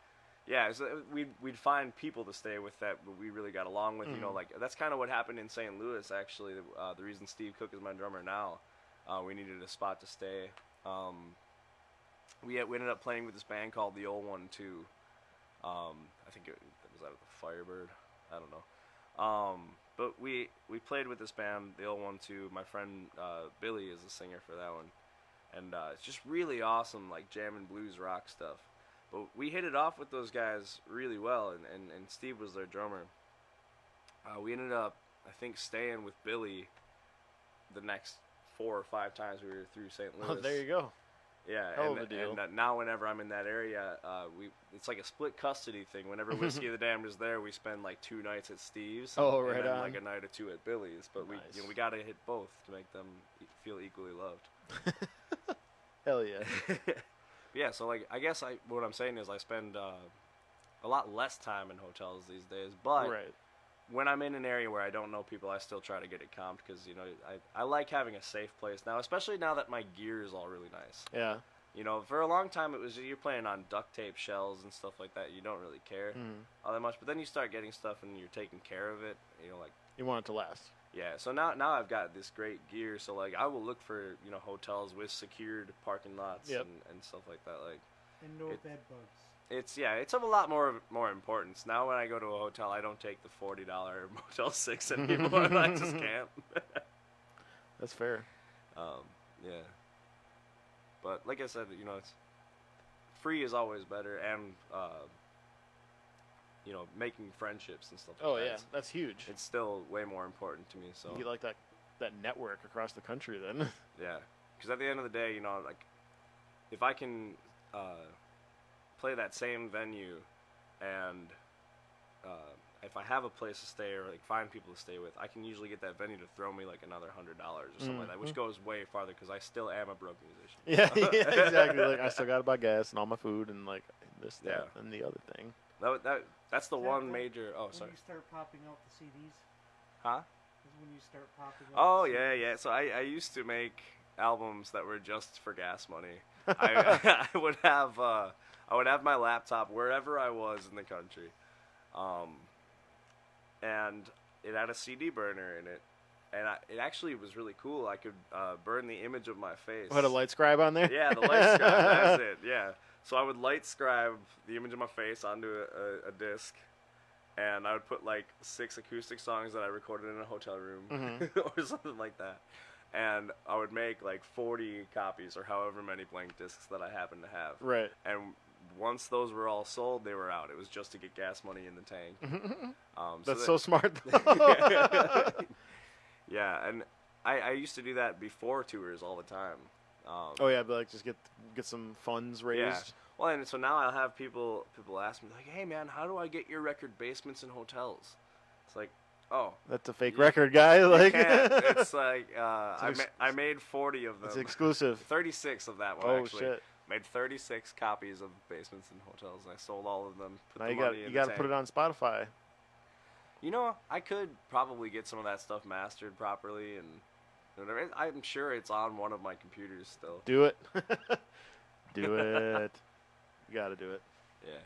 Yeah, so we'd find people to stay with that we really got along with. Like that's kind of what happened in St. Louis. Actually, the reason Steve Cook is my drummer now, we needed a spot to stay. We ended up playing with this band called the Old One too. I think it was out of the Firebird. I don't know. But we played with this band, the Old One too. My friend Billy is the singer for that one, and it's just really awesome, like jam and blues rock stuff. But we hit it off with those guys really well, and Steve was their drummer. We ended up, I think, staying with Billy the next 4 or 5 times we were through St. Louis. Oh, there you go. Yeah, Hell of a deal. and now whenever I'm in that area, it's like a split custody thing. Whenever Whiskey of the Damned is there, we spend like 2 nights at Steve's. Oh, and right then on. like a night or 2 at Billy's. But Nice. we gotta hit both to make them feel equally loved. Hell yeah. Yeah, so like I guess what I'm saying is I spend a lot less time in hotels these days. But Right. when I'm in an area where I don't know people, I still try to get it comped because I like having a safe place now, especially now that my gear is all really nice. Yeah. For a long time, it was you're playing on duct tape shells and stuff like that. You don't really care all that much. But then you start getting stuff and you're taking care of it. Like You want it to last. yeah. So now I've got this great gear. So like I will look for hotels with secured parking lots Yep. and stuff like that. Like And no bed bugs. it's of a lot more importance now. When I go to a hotel, I don't take the $40 Motel 6 anymore. I just can't. That's fair. Yeah. But like I said, it's free is always better, and making friendships and stuff like Oh that. yeah, that's huge. It's still way more important to me. So You get like that network across the country then. yeah, because at the end of the day, like if I can play that same venue, and if I have a place to stay or like find people to stay with, I can usually get that venue to throw me like another $100 or something like that, which goes way farther because I still am a broke musician. yeah, exactly. Like I still got to buy gas and all my food and like this, that, and the other thing. That's the Is that one when- major. Oh, When sorry. you start popping out the CDs, Huh? is when you start popping out. Oh the yeah, CDs. yeah. So I used to make albums that were just for gas money. I would have my laptop wherever I was in the country, and it had a CD burner in it, and it actually was really cool. I could burn the image of my face. What, a light scribe on there? Yeah, the light scribe. That's it. Yeah. So I would light scribe the image of my face onto a disc, and I would put like 6 acoustic songs that I recorded in a hotel room or something like that. And I would make like 40 copies or however many blank discs that I happened to have. Right. And once those were all sold, they were out. It was just to get gas money in the tank. That's so smart. Though. Yeah, and I used to do that before tours all the time. Oh yeah, but like just get some funds raised. Yeah. Well, and so now I'll have people ask me like, "Hey man, how do I get your record basements in hotels?" It's like, oh, That's a fake record guy. Like can't. It's like It's I made 40 of them. it's exclusive. 36 of that one Oh actually. shit! Made 36 copies of basements in hotels, and I sold all of them. Put Now the you got money in you the got to put it tank. on Spotify. I could probably get some of that stuff mastered properly, and whatever. I'm sure it's on one of my computers still. Do it. Do it. You got to do it. Yeah.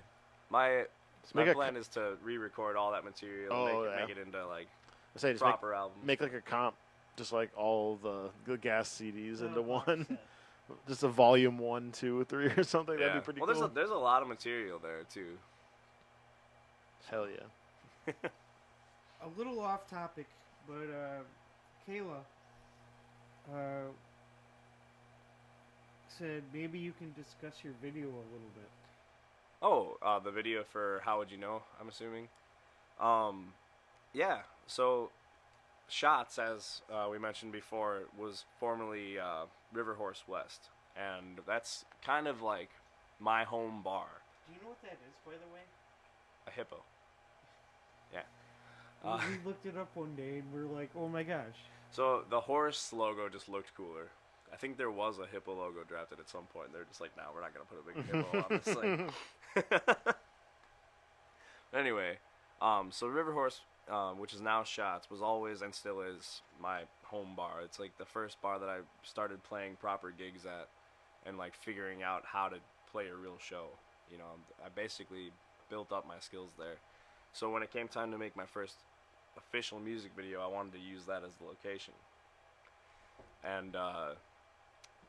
My Just make a plan is to re-record all that material, Oh, and yeah. make it into like I say just proper albums. make like a comp, just like all the gas CDs into box one. set. Just a volume 1, 2, 3 or something. Yeah. That'd be pretty well, cool. there's a lot of material there too. Hell yeah. A little off topic, but Kayla said maybe you can discuss your video a little bit. Oh, the video for How Would You Know, I'm assuming. Yeah, so Shots, as we mentioned before, was formerly River Horse West, and that's kind of like my home bar. Do you know what that is, by the way? A hippo. Yeah. We looked it up one day and we're like, oh my gosh. So the horse logo just looked cooler. I think there was a hippo logo drafted at some point. They're just like, no, we're not going to put a big hippo on this thing. Anyway, so River Horse, which is now Shots, was always and still is my home bar. It's like the first bar that I started playing proper gigs at and like figuring out how to play a real show. I basically built up my skills there. So when it came time to make my first official music video, I wanted to use that as the location. And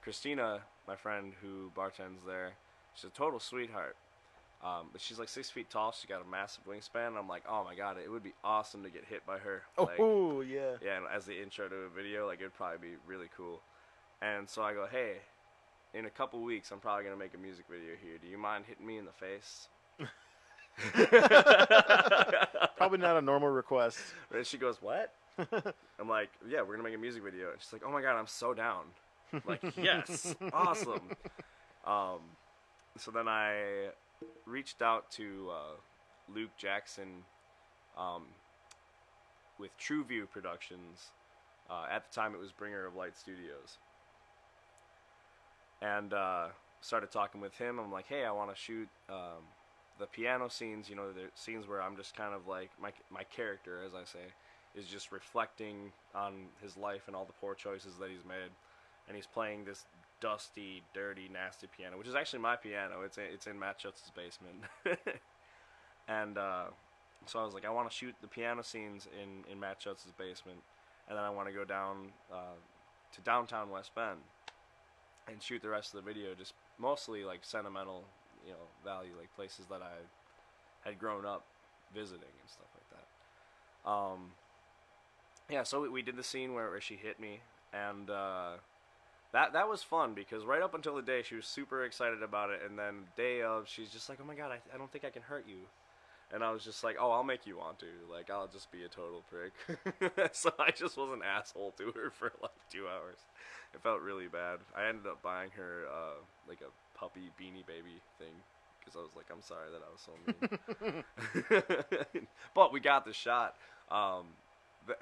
Christina, my friend who bartends there, she's a total sweetheart. But she's like 6 feet tall. She's got a massive wingspan. And I'm like, oh my god, it would be awesome to get hit by her. Like, Oh yeah. yeah, and as the intro to a video, like it'd probably be really cool. And so I go, hey, in a couple weeks, I'm probably gonna make a music video here. Do you mind hitting me in the face? Probably not a normal request. And she goes, what? I'm like, yeah, we're gonna make a music video. And she's like, oh my god, I'm so down. I'm like, yes, awesome. So then I reached out to Luke Jackson with TrueView Productions. At the time, it was Bringer of Light Studios. And started talking with him. I'm like, hey, I want to shoot the piano scenes, the scenes where I'm just kind of like, my character, as I say, is just reflecting on his life and all the poor choices that he's made. And he's playing this dusty, dirty, nasty piano, which is actually my piano. It's in Matt Schutz's basement. And so I was like, I want to shoot the piano scenes in Matt Schutz's basement, and then I want to go down to downtown West Bend and shoot the rest of the video, just mostly like sentimental, value, like places that I had grown up visiting and stuff like that. Yeah, so we did the scene where she hit me, and that was fun, because right up until the day, she was super excited about it, and then day of, she's just like, oh my god, I don't think I can hurt you. And I was just like, oh, I'll make you want to. Like, I'll just be a total prick. So I just was an asshole to her for like 2 hours. It felt really bad. I ended up buying her like a puppy Beanie Baby thing, because I was like, I'm sorry that I was so mean. But we got the shot.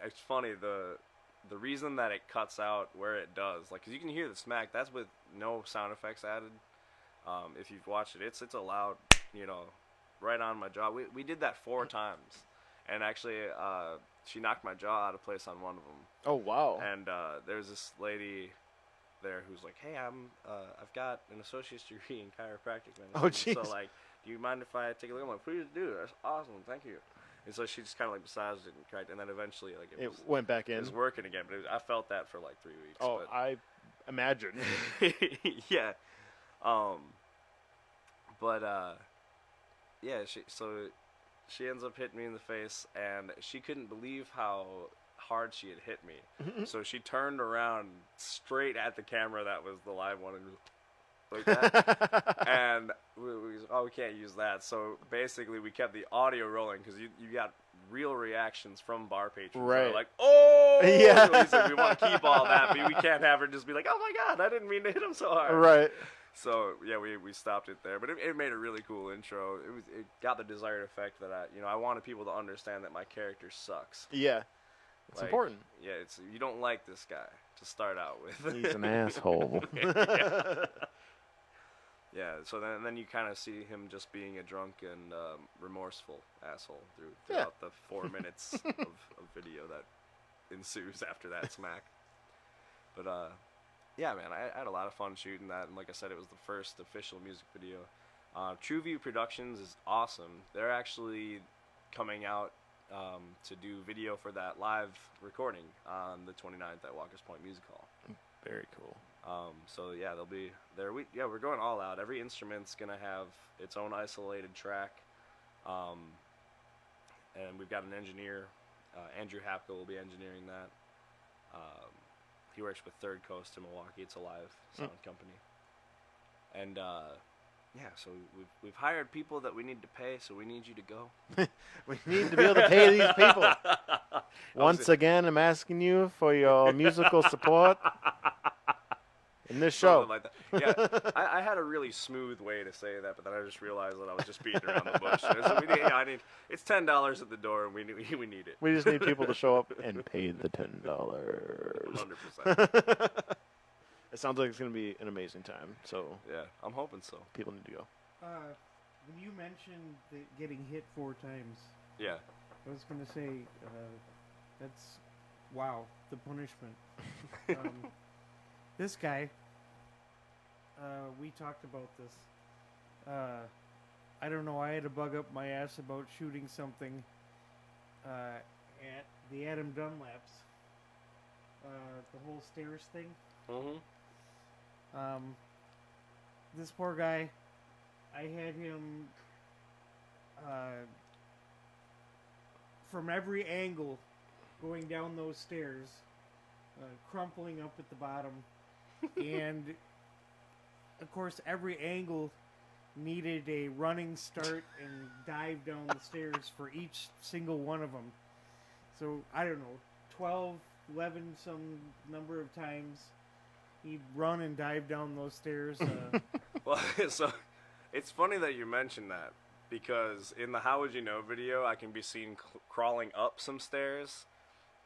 It's funny, the reason that it cuts out where it does, like, because you can hear the smack, that's with no sound effects added. If you've watched it, it's a loud, right on my jaw. We did that 4 times, and actually she knocked my jaw out of place on one of them. Oh wow! And there's this lady there who's like, hey, I've got an associate's degree in chiropractic medicine. Oh jeez. So like, do you mind if I take a look? I'm like, please do. That's awesome. Thank you. And so she just kind of like massaged it and cracked, and then eventually like it went back in. It was working again, but I felt that for like 3 weeks. Oh, but I imagine. yeah. Yeah, she ends up hitting me in the face, and she couldn't believe how hard she had hit me. So she turned around straight at the camera that was the live one, and like that. And we can't use that. So basically, we kept the audio rolling, because you got real reactions from bar patrons. Right. They're like, oh! Yeah. So he's like, we want to keep all that, but we can't have her just be like, oh my god, I didn't mean to hit him so hard. Right. So yeah, we stopped it there, but it made a really cool intro. It got the desired effect that I wanted people to understand that my character sucks. Yeah, it's important. Yeah, you don't like this guy to start out with. He's an asshole. Yeah. So then you kind of see him just being a drunk and remorseful asshole throughout the 4 minutes of video that ensues after that smack. But yeah, man, I had a lot of fun shooting that, and like I said, it was the first official music video. TrueView Productions is awesome. They're actually coming out to do video for that live recording on the 29th at Walker's Point Music Hall. Very cool. So yeah, they'll be there. We're going all out. Every instrument's gonna have its own isolated track, and we've got an engineer. Andrew Hapko will be engineering that. He works with Third Coast in Milwaukee. It's a live sound company. And yeah, so we've hired people that we need to pay, so we need you to go. We need to be able to pay these people. Once again, I'm asking you for your musical support in this show. Like that. Yeah, I had a really smooth way to say that, but then I just realized that I was just beating around the bush. So it's $10 at the door, and we need it. We just need people to show up and pay the $10. 100%. It sounds like it's going to be an amazing time. So yeah, I'm hoping so. People need to go. When you mentioned getting hit 4 times, yeah, I was going to say that's wow, the punishment. This guy, we talked about this. I don't know. I had a bug up my ass about shooting something at the Adam Dunlaps. The whole stairs thing. Mm-hmm. This poor guy, I had him from every angle going down those stairs, crumpling up at the bottom, and of course every angle needed a running start and dive down the stairs for each single one of them. So I don't know, 12, 11 some number of times. he'd run and dive down those stairs. Well, so it's funny that you mentioned that because in the How Would You Know video, I can be seen crawling up some stairs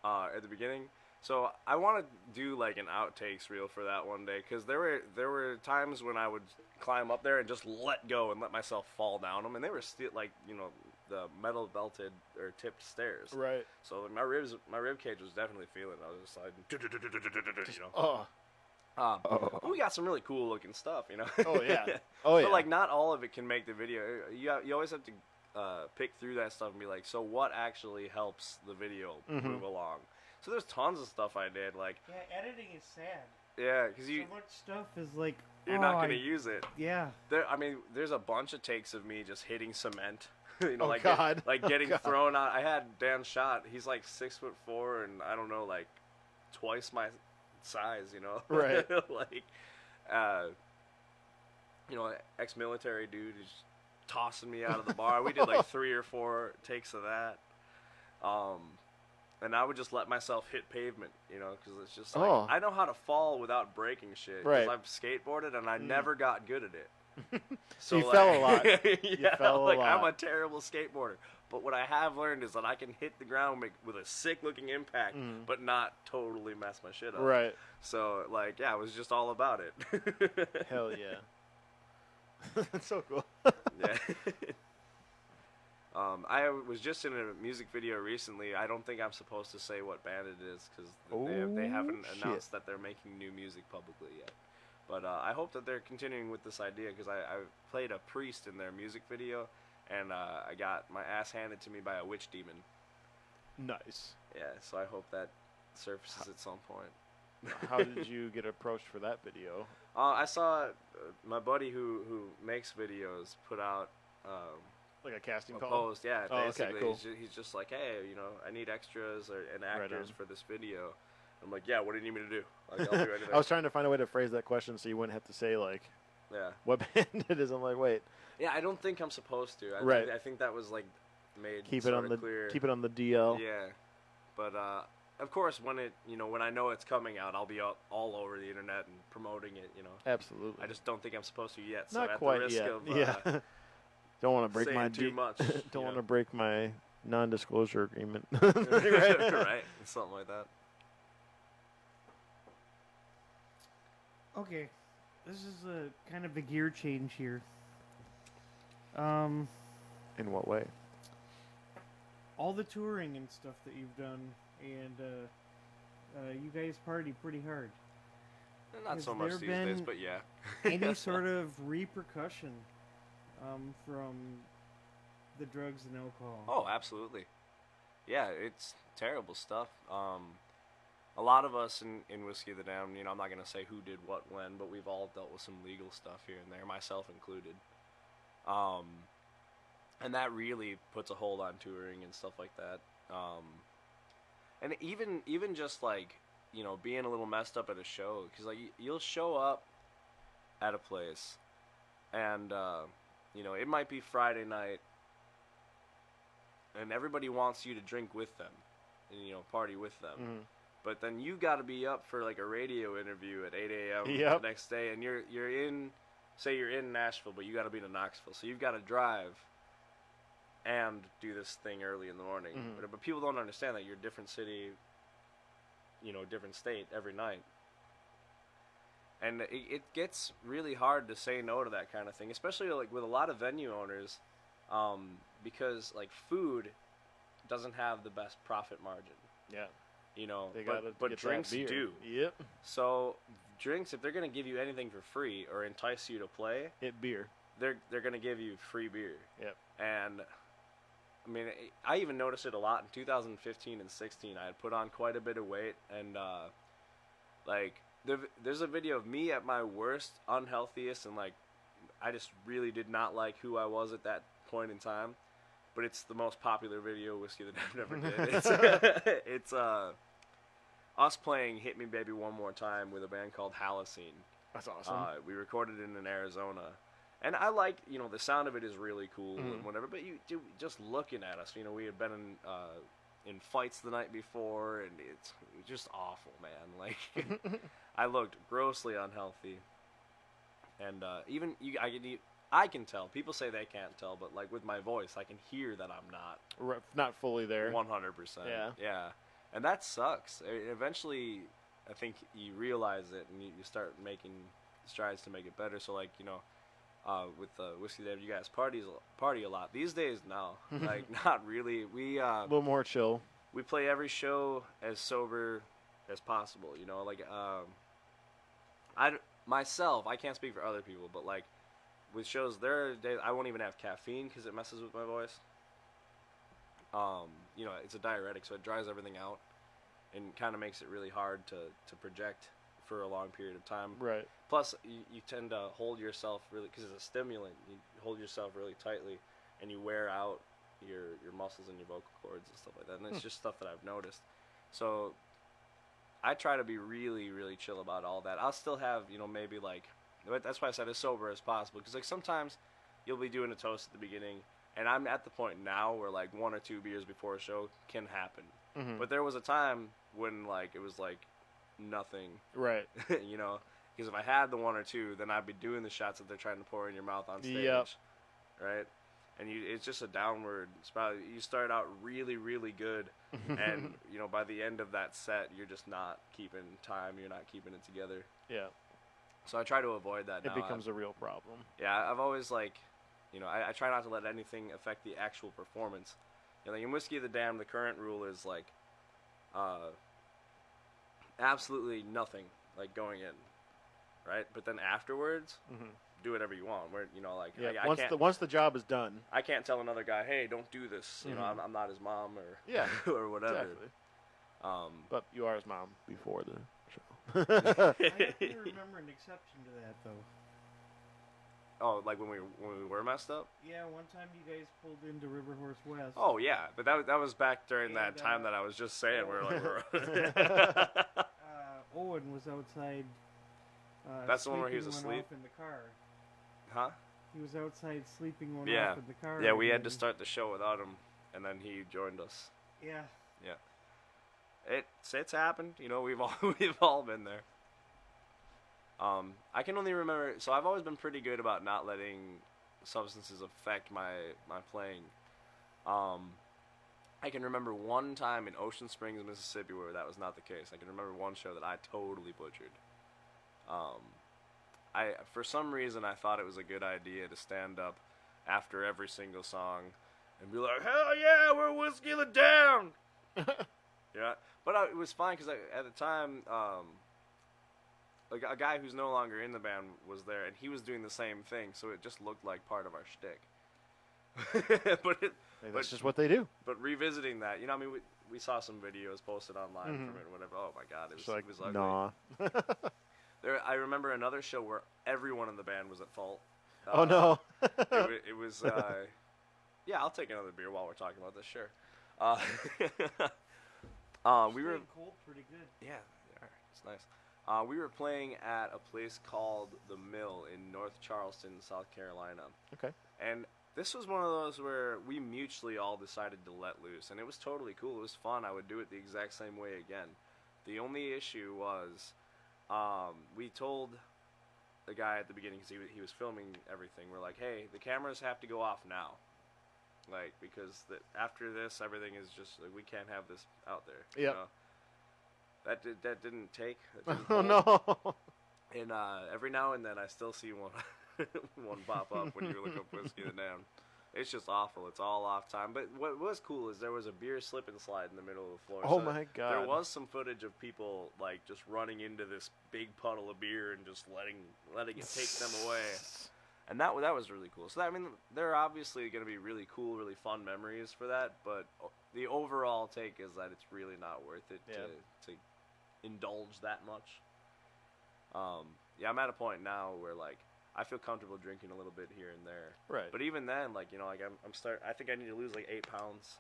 at the beginning. So I want to do like an outtakes reel for that one day because there were times when I would climb up there and just let go and let myself fall down them, and they were still like the metal belted or tipped stairs. Right. So like, my rib cage was definitely feeling it. I was just like, we got some really cool looking stuff, Oh yeah. Oh yeah. But like not all of it can make the video. You always have to pick through that stuff and be like, so what actually helps the video move along? So there's tons of stuff I did, like Yeah, editing is sad. yeah, because So much stuff is like you're not gonna use it. Yeah. There's a bunch of takes of me just hitting cement. Oh, like God. getting God. thrown out. I had Dan shot. He's like 6'4" and I don't know, like twice my size. Right. like, ex-military dude is tossing me out of the bar. We did like 3 or 4 takes of that. And I would just let myself hit pavement, because it's just like, I know how to fall without breaking shit. Right. Because I've skateboarded and I never got good at it. So you fell a lot. Yeah, fell a lot. I'm a terrible skateboarder. But what I have learned is that I can hit the ground with a sick looking impact, but not totally mess my shit up. Right. So it was just all about it. Hell yeah. That's so cool. Yeah. I was just in a music video recently. I don't think I'm supposed to say what band it is because they haven't announced that they're making new music publicly yet. But I hope that they're continuing with this idea because I played a priest in their music video, and I got my ass handed to me by a witch demon. Nice. Yeah, so I hope that surfaces at some point. How did you get approached for that video? I saw my buddy who makes videos put out Like a casting a call? post. Yeah, Oh, okay, basically cool. he's just like, hey, I need extras and actors on. for this video. I'm like, yeah, what do you need me to do? Like, I'll do anything. I was trying to find a way to phrase that question so you wouldn't have to say like Yeah. what band it is. I'm like, wait, Yeah, I don't think I'm supposed to. Right. I think that was like made keep it sorta on the clear. keep it on the DL. Yeah, but of course when when I know it's coming out, I'll be all over the internet and promoting it. Absolutely. I just don't think I'm supposed to yet. So Not at quite the risk yet. of Yeah. Don't want to break saying my too much. don't want to break my non-disclosure agreement. right, something like that. Okay, this is a kind of a gear change here. In what way? All the touring and stuff that you've done, and you guys party pretty hard. Not Has so much there these days, been but yeah. Any sort of repercussion from the drugs and alcohol? Oh, absolutely. Yeah, it's terrible stuff. A lot of us in Whiskey of the Damned, I'm not going to say who did what when, but we've all dealt with some legal stuff here and there, myself included. And that really puts a hold on touring and stuff like that. And even just like, being a little messed up at a show, because like you'll show up at a place and, it might be Friday night and everybody wants you to drink with them and, party with them. Mm-hmm. But then you got to be up for like a radio interview at 8 a.m. Yep. the next day, and you're in Nashville, but you got to be in Knoxville, so you've got to drive and do this thing early in the morning. Mm-hmm. But people don't understand that you're a different city, different state every night, and it gets really hard to say no to that kind of thing, especially like with a lot of venue owners, because like food doesn't have the best profit margin. Yeah. They but get drinks that beer. do. Yep. So drinks, if they're gonna give you anything for free or entice you to play, Hit beer. they're gonna give you free beer. Yep. And I mean, I even noticed it a lot in 2015 and 16. I had put on quite a bit of weight, and there's a video of me at my worst, unhealthiest, and like I just really did not like who I was at that point in time. But it's the most popular video Whiskey of the Damned ever did. It's us playing "Hit Me Baby One More Time" with a band called Halocene. That's awesome. We recorded it in Arizona, and I like the sound of it is really cool and whatever. But just looking at us, we had been in in fights the night before, and it's just awful, man. Like, I looked grossly unhealthy, and even I can tell. People say they can't tell, but like with my voice, I can hear that I'm Not fully there. 100%. Yeah. Yeah, and that sucks. Eventually, I think you realize it, and you start making strides to make it better. So, like, with Whiskey Dave, you guys party a lot these days. No, like not really. We A little more chill. we play every show as sober as possible. Like I can't speak for other people, but like with shows, there are days I won't even have caffeine because it messes with my voice. It's a diuretic, so it dries everything out and kind of makes it really hard to project for a long period of time. Right. Plus, you tend to hold yourself really, because it's a stimulant, you hold yourself really tightly, and you wear out your muscles and your vocal cords and stuff like that. And it's just stuff that I've noticed. So I try to be really, really chill about all that. I'll still have, maybe like, that's why I said as sober as possible, because like sometimes you'll be doing a toast at the beginning, and I'm at the point now where like 1 or 2 beers before a show can happen. Mm-hmm. But there was a time when like it was like nothing. Right. Because if I had the 1 or 2, then I'd be doing the shots that they're trying to pour in your mouth on stage. Yep. Right? And it's just a downward spiral. You start out really, really good, and by the end of that set, you're just not keeping time. You're not keeping it together. Yeah. So I try to avoid that. It becomes a real problem. Yeah, I've always like, I try not to let anything affect the actual performance. Like in Whiskey of the Damned, the current rule is like, absolutely nothing like going in, right? But then afterwards, do whatever you want. Where once the job is done, I can't tell another guy, hey, don't do this. I'm not his mom or or whatever. Exactly. But you are his mom before the show. I have to remember an exception to that, though. Oh, like when we were messed up? Yeah, one time you guys pulled into River Horse West. Oh yeah, but that was back during that time that I was just saying. Owen was outside. That's the one where he was sleeping asleep? off in the car. Huh? He was outside sleeping off Yeah. in the car. Yeah, we had to start the show without him, and then he joined us. Yeah. Yeah. It's happened. We've all been there. I can only remember. So I've always been pretty good about not letting substances affect my playing. I can remember one time in Ocean Springs, Mississippi, where that was not the case. I can remember one show that I totally butchered. For some reason, I thought it was a good idea to stand up after every single song and be like, "Hell yeah, we're Whiskey of the Damned!" Yeah, but it was fine because at the time, a guy who's no longer in the band was there, and he was doing the same thing, so it just looked like part of our shtick. That's just what they do. But revisiting that, we saw some videos posted online from it, or whatever. Oh my God, it was ugly. Nah. I remember another show where everyone in the band was at fault. Oh no. It was. Yeah, I'll take another beer while we're talking about this. Sure. We were cold pretty good. Yeah, it's nice. We were playing at a place called The Mill in North Charleston, South Carolina. Okay. And this was one of those where we mutually all decided to let loose, and it was totally cool. It was fun. I would do it the exact same way again. The only issue was we told the guy at the beginning, because he was filming everything, we're like, hey, the cameras have to go off now. Like, because after this, everything is just, like, we can't have this out there. Yep. That didn't take. Oh no. And every now and then I still see one one pop up when you look up Whiskey of the Damned. It's just awful. It's all off time. But what was cool is there was a beer slip and slide in the middle of the floor. Oh so my God. There was some footage of people like just running into this big puddle of beer and just letting it take them away. And that was really cool. So there are obviously going to be really cool, really fun memories for that. But the overall take is that it's really not worth it to indulge that much. I'm at a point now where like I feel comfortable drinking a little bit here and there. Right. But even then, like I think I need to lose like 8 pounds.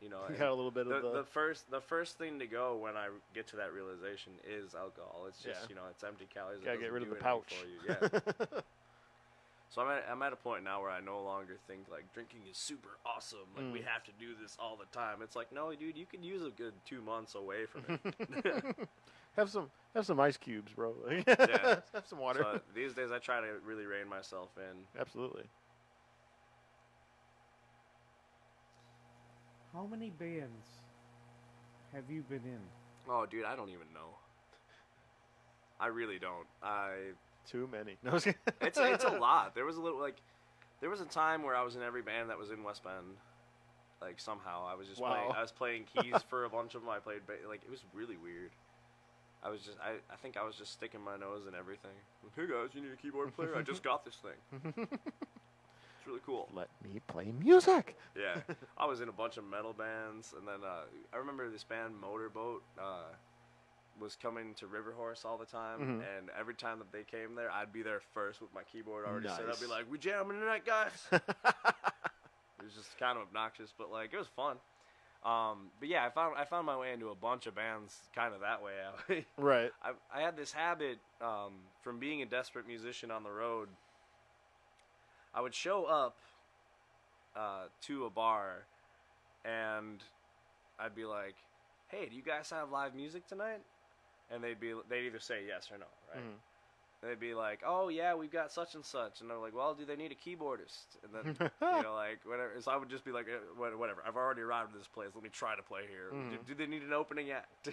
You got a little bit of the first thing to go when I get to that realization is alcohol. It's just it's empty calories. Gotta get rid of the pouch. For you. Yeah. So I'm at a point now where I no longer think like drinking is super awesome. Like we have to do this all the time. It's like, no, dude, you could use a good 2 months away from it. Have some ice cubes, bro. Yeah. Have some water. So these days I try to really rein myself in. Absolutely. How many bands have you been in? Oh, dude, I don't even know. I really don't. Too many. No, I was kidding. It's a lot. There was a time where I was in every band that was in West Bend. Like somehow I was just Wow. I was playing keys for a bunch of them. I played like it was really weird. I think I was just sticking my nose in everything. Like, hey guys, you need a keyboard player? I just got this thing. It's really cool. Let me play music. Yeah, I was in a bunch of metal bands, and then I remember this band Motorboat was coming to River Horse all the time, and every time that they came there, I'd be there first with my keyboard already set. I'd be like, "We jamming tonight, guys." It was just kind of obnoxious, but like it was fun. But yeah, I found my way into a bunch of bands kind of that way. Right. I had this habit from being a desperate musician on the road. I would show up to a bar, and I'd be like, "Hey, do you guys have live music tonight?" And they'd either say yes or no, right? They'd be like, "Oh yeah, we've got such and such," and they're like, "Well, do they need a keyboardist?" And then like whatever. So I would just be like, "Whatever. I've already arrived at this place. Let me try to play here. Do they need an opening act?"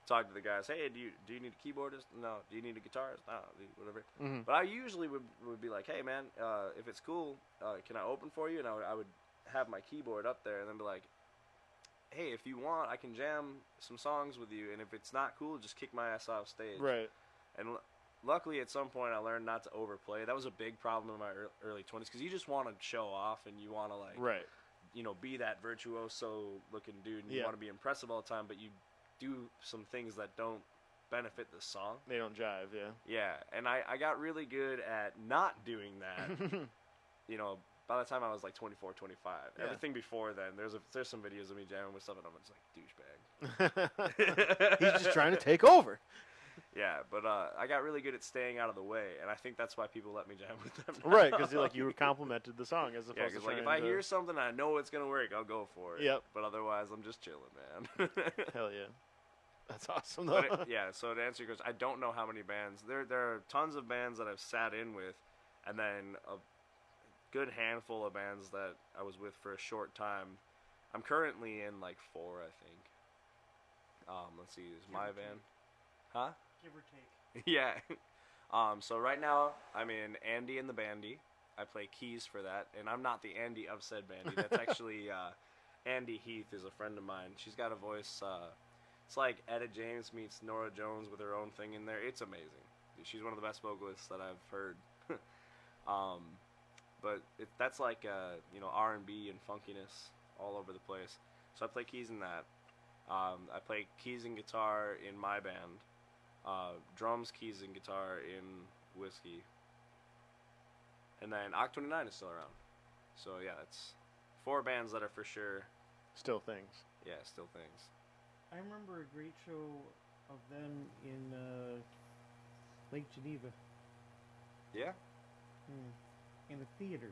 Talk to the guys. Hey, do you need a keyboardist? No. Do you need a guitarist? No. Whatever. But I usually would be like, "Hey man, if it's cool, can I open for you?" And I would have my keyboard up there, and then be like, "Hey, if you want, I can jam some songs with you, and if it's not cool, just kick my ass off stage." Right. And luckily, at some point, I learned not to overplay. That was a big problem in my early 20s, because you just want to show off, and you want to, like, Right. Be that virtuoso-looking dude, and you want to be impressive all the time, but you do some things that don't benefit the song. They don't jive, yeah. Yeah, and I got really good at not doing that, by the time I was like 24, 25. Yeah. Everything before then, there's some videos of me jamming with stuff, and I'm just like, douchebag. He's just trying to take over. Yeah, but I got really good at staying out of the way, and I think that's why people let me jam with them now. Right, because you complimented the song as opposed Yeah, to because like if trying I hear something I know it's gonna work, I'll go for it. Yep. But otherwise, I'm just chilling, man. Hell yeah. That's awesome, though. So to answer your question, I don't know how many bands. There are tons of bands that I've sat in with, and then a good handful of bands that I was with for a short time. I'm currently in like 4, I think. Let's see, is my band? Huh? Give or take. Yeah. So right now I'm in Andy and the Bandy. I play keys for that, and I'm not the Andy of said Bandy. That's actually Andy Heath is a friend of mine. She's got a voice. It's like Etta James meets Nora Jones with her own thing in there. It's amazing. She's one of the best vocalists that I've heard. But that's like R&B and funkiness all over the place. So I play keys in that. I play keys and guitar in my band. Drums, keys, and guitar in Whiskey. And then Oct29 is still around. So yeah, that's 4 bands that are for sure. Still things. Yeah, still things. I remember a great show of them in Lake Geneva. Yeah? In the theater.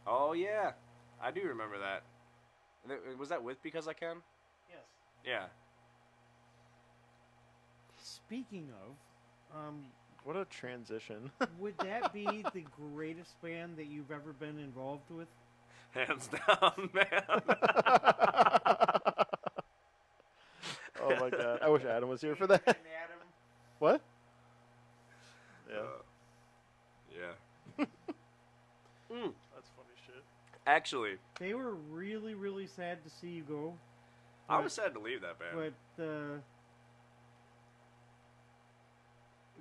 Oh yeah, I do remember that. Was that with Because I Can? Yes. Yeah. Speaking of, What a transition. would that be the greatest band that you've ever been involved with? Hands down, man. Oh my god. I wish Adam was here for that. And Adam. What? Yeah. Yeah. That's funny shit. Actually, They were really, really sad to see you go. I was sad to leave that band. But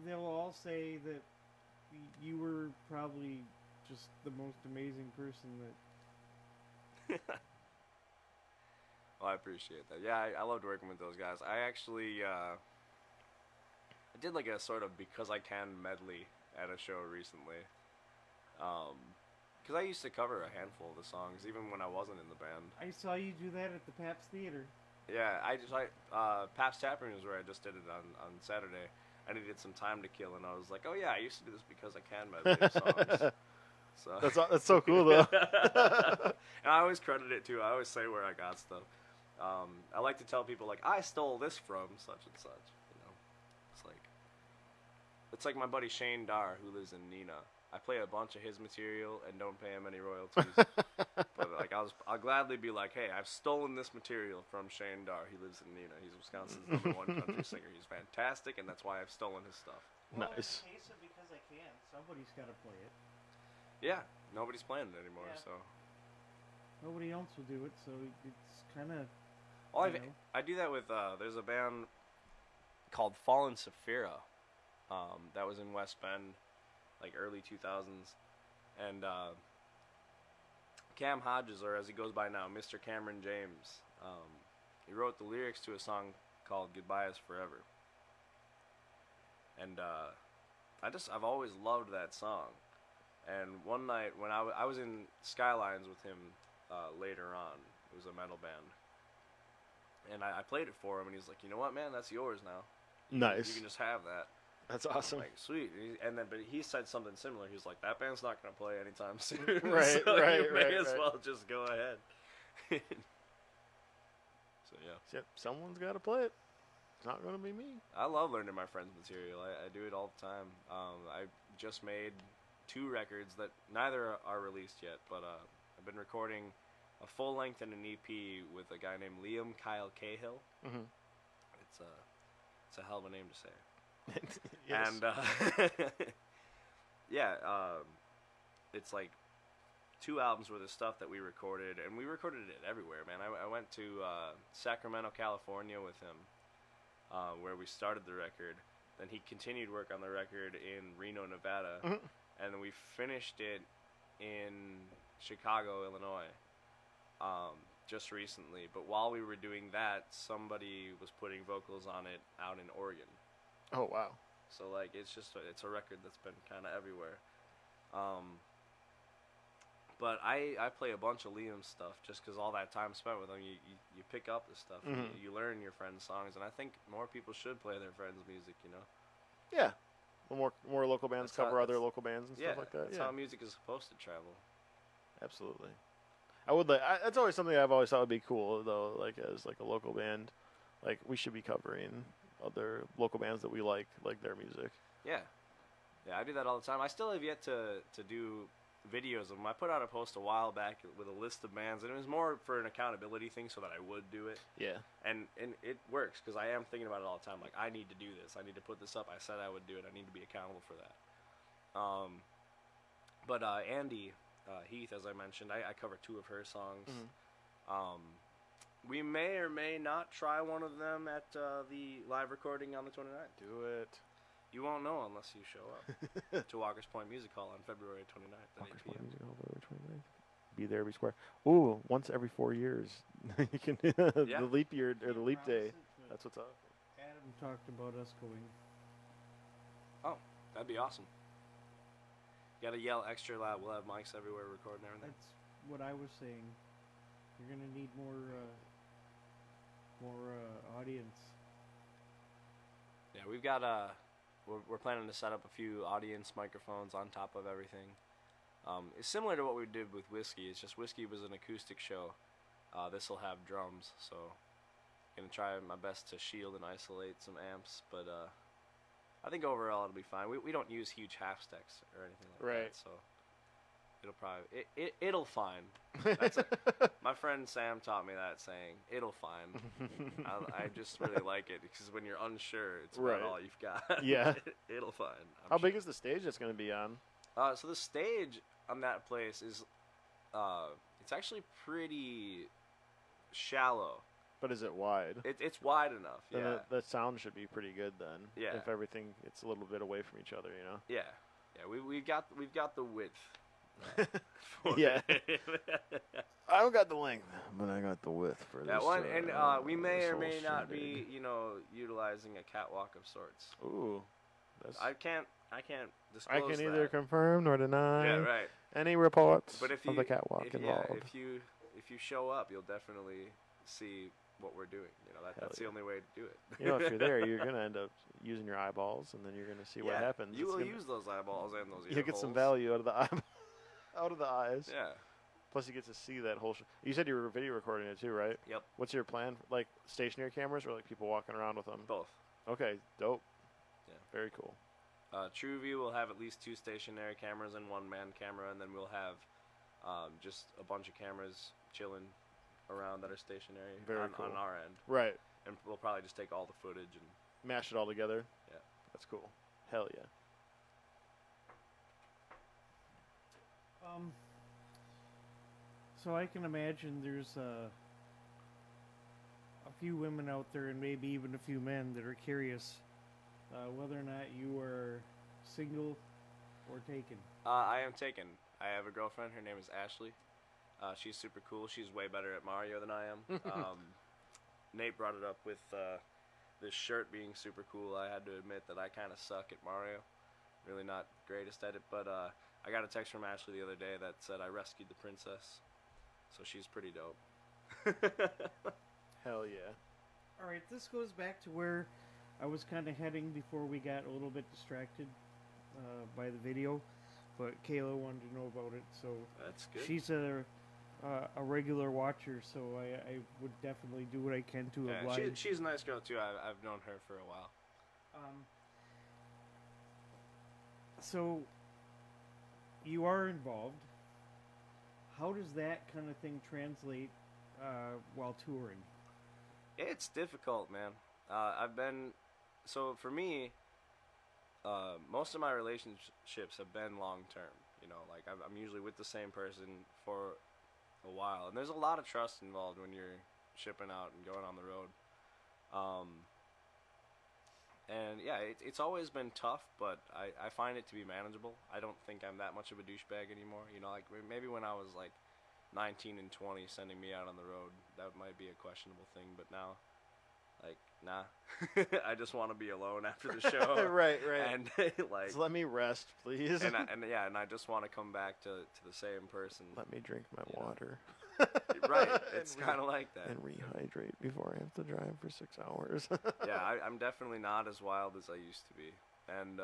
they'll all say that you were probably just the most amazing person that. Well, I appreciate that. Yeah, I loved working with those guys. I actually I did like a sort of Because I Can medley at a show recently. Because I used to cover a handful of the songs, even when I wasn't in the band. I saw you do that at the Paps Theater. Yeah, Pabst Tap Room is where I just did it on Saturday. I needed some time to kill, and I was like, oh yeah, I used to do this because I can medley songs. So That's so cool though. and I always credit it too. I always say where I got stuff. I like to tell people like I stole this from such and such. You know, it's like my buddy Shane Dar who lives in Neenah. I play a bunch of his material and don't pay him any royalties. But like I'll gladly be like, hey, I've stolen this material from Shane Dar. He lives in Neenah. He's Wisconsin's #1 country singer. He's fantastic, and that's why I've stolen his stuff. Well, Nice. I case it because I can. Somebody's got to play it. Yeah, nobody's playing it anymore, Yeah. so. Nobody else will do it, so it's kind of. Well, You know. I do that with, there's a band called Fallen Saphira that was in West Bend, like early 2000s. And Cam Hodges, or as he goes by now, Mr. Cameron James, he wrote the lyrics to a song called Goodbye Is Forever. And I've always loved that song. And one night when I was in Skylines with him later on, it was a metal band. And I played it for him, and he's like, you know what, man, that's yours now. Nice. You can just have that. That's awesome. Like, sweet. But he said something similar. He was like, that band's not going to play anytime soon. Right, so right, you may right, as right. well just go ahead. So, yeah. Yep, someone's got to play it. It's not going to be me. I love learning my friends' material. I do it all the time. I just made 2 records that neither are released yet, but I've been recording a full length and an EP with a guy named Liam Kyle Cahill. Mm-hmm. It's a hell of a name to say. Yes. And yeah, it's like 2 albums worth of stuff that we recorded, and we recorded it everywhere, man. I went to Sacramento, California with him, where we started the record. Then he continued work on the record in Reno, Nevada, Mhm. and then we finished it in Chicago, Illinois, just recently. But while we were doing that, somebody was putting vocals on it out in Oregon. Oh, wow. So like it's a record that's been kind of everywhere. But I play a bunch of Liam's stuff just because all that time spent with him, you pick up the stuff, Mhm. you learn your friends' songs, and I think more people should play their friends' music. You know. Yeah. Well, more local bands That's how- cover other that's- local bands and Yeah, stuff like that. that's Yeah, how music is supposed to travel. absolutely. I would like. That's always something I've always thought would be cool, though. Like as like a local band, like we should be covering other local bands that we like their music. Yeah, I do that all the time. I still have yet to do videos of them. I put out a post a while back with a list of bands, and it was more for an accountability thing, so that I would do it. Yeah. And it works because I am thinking about it all the time. Like, I need to do this. I need to put this up. I said I would do it. I need to be accountable for that. But Andy Heath, as I mentioned, I cover 2 of her songs. Mhm. We may or may not try one of them at the live recording on the 29th. Do it. You won't know unless you show up to Walker's Point Music Hall on February 29th at 8 p.m. Be there, be square. Ooh, once every 4 years. You can Yeah. the leap year or the leap Promise day. it, but That's what's up. Adam talked about us going. Oh, that'd be awesome. You gotta yell extra loud. We'll have mics everywhere recording everything. That's what I was saying. You're gonna need more audience. Yeah, we've got we're planning to set up a few audience microphones on top of everything. It's similar to what we did with Whiskey. It's just Whiskey was an acoustic show. This will have drums, so gonna try my best to shield and isolate some amps, but I think overall it'll be fine. We don't use huge half stacks or anything like Right. that, so it'll probably it'll fine. My friend Sam taught me that saying, "It'll fine." I just really like it because when you're unsure, it's about Right. all you've got. Yeah. It'll fine. How big is the stage that's going to be on? So the stage on that place is, it's actually pretty shallow. But is it wide? It's wide enough. Then Yeah. the sound should be pretty good then. Yeah. If everything it's a little bit away from each other, you know. Yeah. We've got the width. For Yeah. it. I don't got the length, but I got the width for That this. one, and we may this or whole may not shindig. be, utilizing a catwalk of sorts. Ooh, that's. I can't I disclose can neither that. confirm nor deny Yeah, right. any reports But if of you the catwalk if involved. you show up, you'll definitely see what we're doing. You know, Hell that's the only way to do it. You know, if you're there, you're gonna end up using your eyeballs, and then you're gonna see what happens. You It's will gonna- use those eyeballs and those ear You'll get some holes. value out of the eye, out of the eyes. Yeah. Plus, you get to see that whole. You said you were video recording it too, right? Yep. What's your plan? Like stationary cameras, or like people walking around with them? Both. Okay, dope. Yeah. Very cool. TrueView will have at least 2 stationary cameras and 1 man camera, and then we'll have just a bunch of cameras chilling around that are stationary Very on cool. our end. Right. And we'll probably just take all the footage and Mash it all together. Yeah. That's cool. Hell yeah. So I can imagine there's a few women out there, and maybe even a few men, that are curious whether or not you are single or taken. I am taken. I have a girlfriend. Her name is Ashley. She's super cool. She's way better at Mario than I am. Nate brought it up with this shirt being super cool. I had to admit that I kind of suck at Mario. Really not greatest at it, but I got a text from Ashley the other day that said I rescued the princess. So she's pretty dope. Hell yeah. All right, this goes back to where I was kind of heading before we got a little bit distracted by the video, but Kayla wanted to know about it, so That's good. she's a regular watcher, so I would definitely do what I can to Yeah, oblige. she's a nice girl too. I've known her for a while. So you are involved. How does that kind of thing translate while touring? It's difficult, man. So for me, most of my relationships have been long term. You know, like I'm usually with the same person for a while, and there's a lot of trust involved when you're shipping out and going on the road. And yeah, it's always been tough, but I find it to be manageable. I don't think I'm that much of a douchebag anymore. You know, like maybe when I was like 19 and 20, sending me out on the road, that might be a questionable thing. But now, like, nah, I just want to be alone after the show. Right. And like, Just let me rest, please. and I just want to come back to the same person. Let me drink my You know. water. Right, it's kind of like that. And rehydrate before I have to drive for 6 hours. Yeah, I'm definitely not as wild as I used to be, and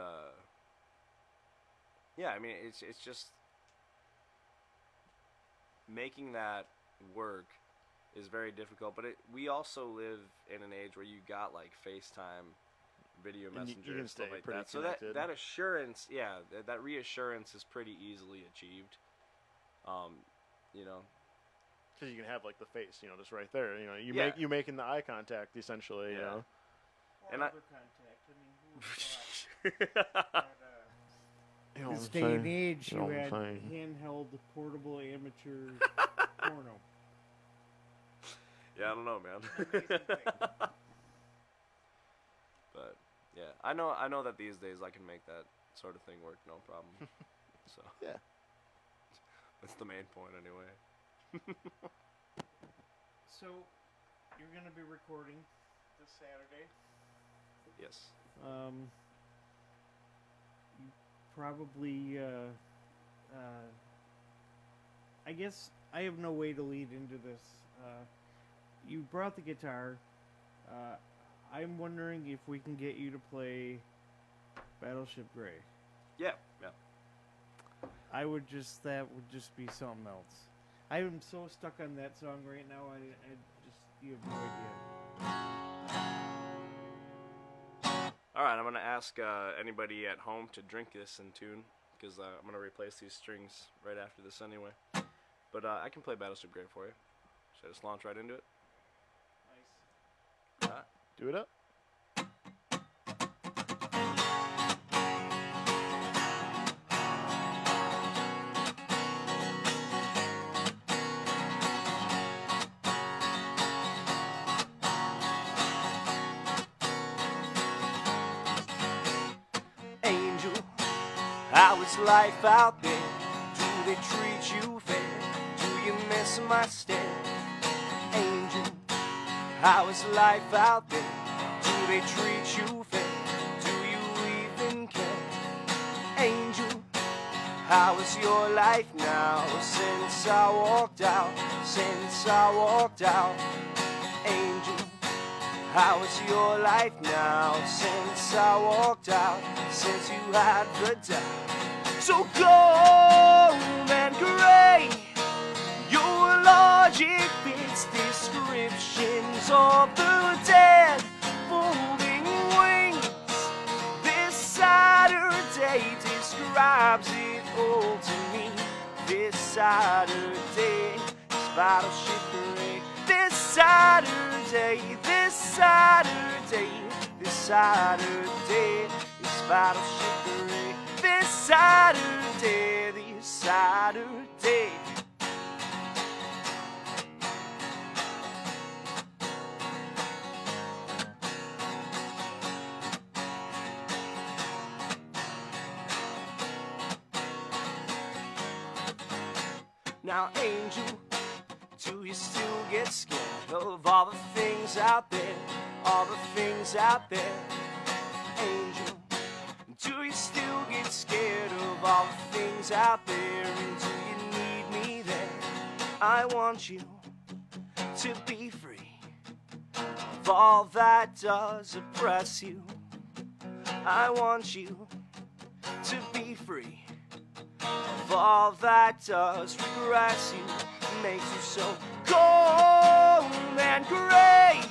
yeah, I mean it's just making that work is very difficult. But we also live in an age where you got like FaceTime, video And messenger, you can and stuff stay like pretty that. So connected. that assurance, yeah, that reassurance is pretty easily achieved. You know. Because you can have like the face, just right there. You Yeah. you making the eye contact essentially. You Yeah. know. Or And I- other contact. I mean, who would have thought that, You know this what day I'm and saying? age, You you know what I'm had saying? handheld, portable, amateur porno. Yeah, I don't know, man. Amazing thing. But yeah, I know that these days I can make that sort of thing work, no problem. So Yeah. that's the main point, anyway. So, you're going to be recording this Saturday. Yes. You probably, I guess I have no way to lead into this. You brought the guitar. I'm wondering if we can get you to play Battleship Gray. Yeah. That would just be something else. I am so stuck on that song right now. You have no idea. All right, I'm gonna ask anybody at home to drink this in tune because I'm gonna replace these strings right after this anyway. But I can play Battleship Gray for you. Should I just launch right into it? Nice. All right. Do it up. Angel, how is life out there? Do they treat you fair? Do you miss my stare? Angel, how is life out there? Do they treat you fair? Do you even care? Angel, how is your life now? Since I walked out, Angel, How is your life now since I walked out, since you had the doubt? So gold and gray, your logic fits descriptions of the dead, folding wings. This Saturday describes it all to me. This Saturday is Battleship Parade. This Saturday, this Saturday, this Saturday is Battleship Parade. This Saturday, this Saturday. Now, Angel, do you still get scared of all the things out there? All the things out there. Angel, do you still get scared of all the things out there? And do you need me there? I want you to be free of all that does oppress you. I want you to be free of all that does regress you, makes you so cold and gray.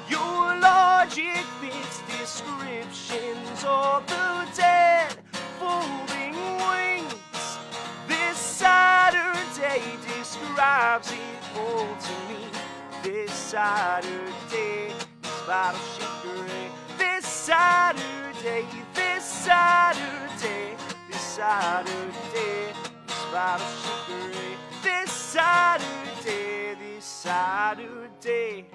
Your logic fits descriptions of the dead, folding wings. This Saturday describes it all to me. This Saturday is Battleship Parade. This Saturday, this Saturday, this Saturday is Battleship Parade. This Saturday, this Saturday.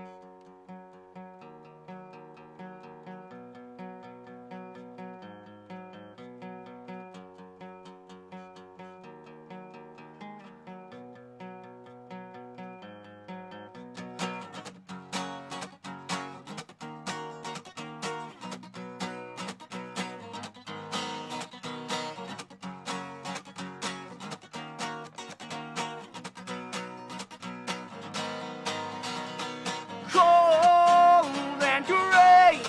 Cold and gray,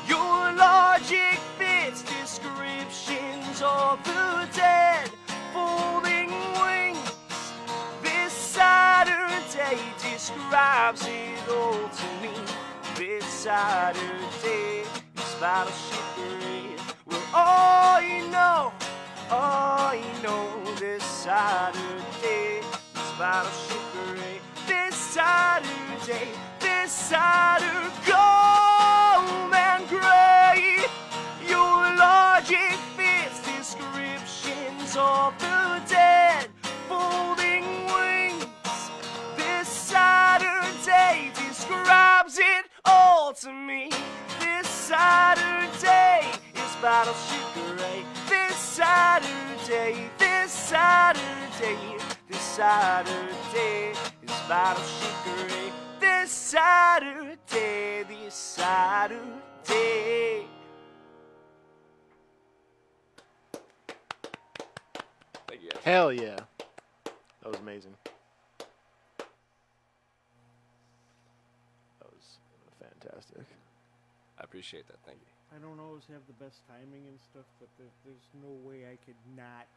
your logic fits descriptions of the dead, folding wings. This Saturday describes it all to me. This Saturday is Battleship Parade. Well, all you know, this Saturday is Battleship Parade. This Saturday, this Saturday, gold and gray. Your logic fits descriptions of the dead, folding wings. This Saturday describes it all to me. This Saturday is Battleship Parade. This Saturday, this Saturday, this Saturday is Battleship Parade. This Saturday, this Saturday. Thank you. Hell yeah. That was amazing. That was fantastic. I appreciate that. Thank you. I don't always have the best timing and stuff, but there's no way I could not.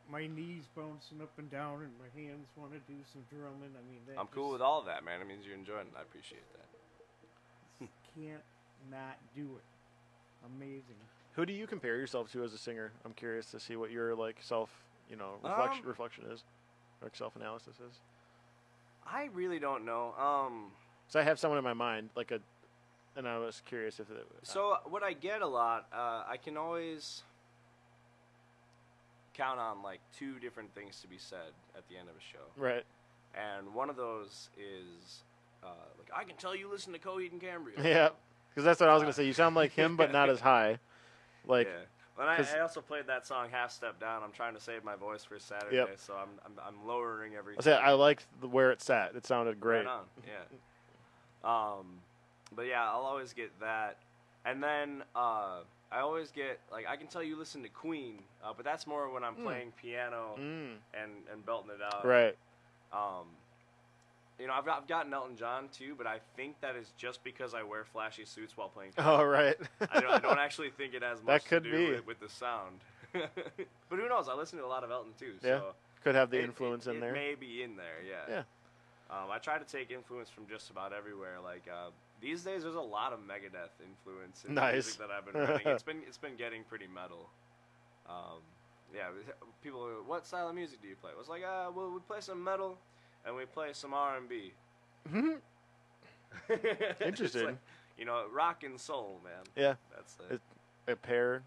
My knees bouncing up and down, and my hands want to do some drumming. I mean, that I'm cool just with all of that, man. It means you're enjoying it. I appreciate that. can't not do it. Amazing. Who do you compare yourself to as a singer? I'm curious to see what your like self, reflection is, or self analysis is. I really don't know. So I have someone in my mind, and I was curious if it. So what I get a lot, I can always count on like two different things to be said at the end of a show. Right. And one of those is like, I can tell you listen to Coheed and Cambria. Yeah, because that's what I was gonna say. You sound like him, but not as high. Like. Yeah. But I also played that song Half Step Down. I'm trying to save my voice for Saturday, so I'm lowering everything. I liked where it sat. It sounded great. Right on. Yeah. But yeah, I'll always get that, and then I always get like, I can tell you listen to Queen, but that's more when I'm playing piano and belting it out. Right. I've gotten Elton John too, but I think that is just because I wear flashy suits while playing. Oh, right. I don't actually think it has much That could to be. do with the sound. But who knows? I listen to a lot of Elton too, Yeah. so Could have the influence in it there. may be in there, yeah. Yeah. I try to take influence from just about everywhere. Like these days, there's a lot of Megadeth influence in the Nice. music that I've been writing. It's been getting pretty metal. Yeah, people, what style of music do you play? It was like, well, we play some metal, and we play some R&B. Interesting. Like, rock and soul, man. Yeah. That's A pair.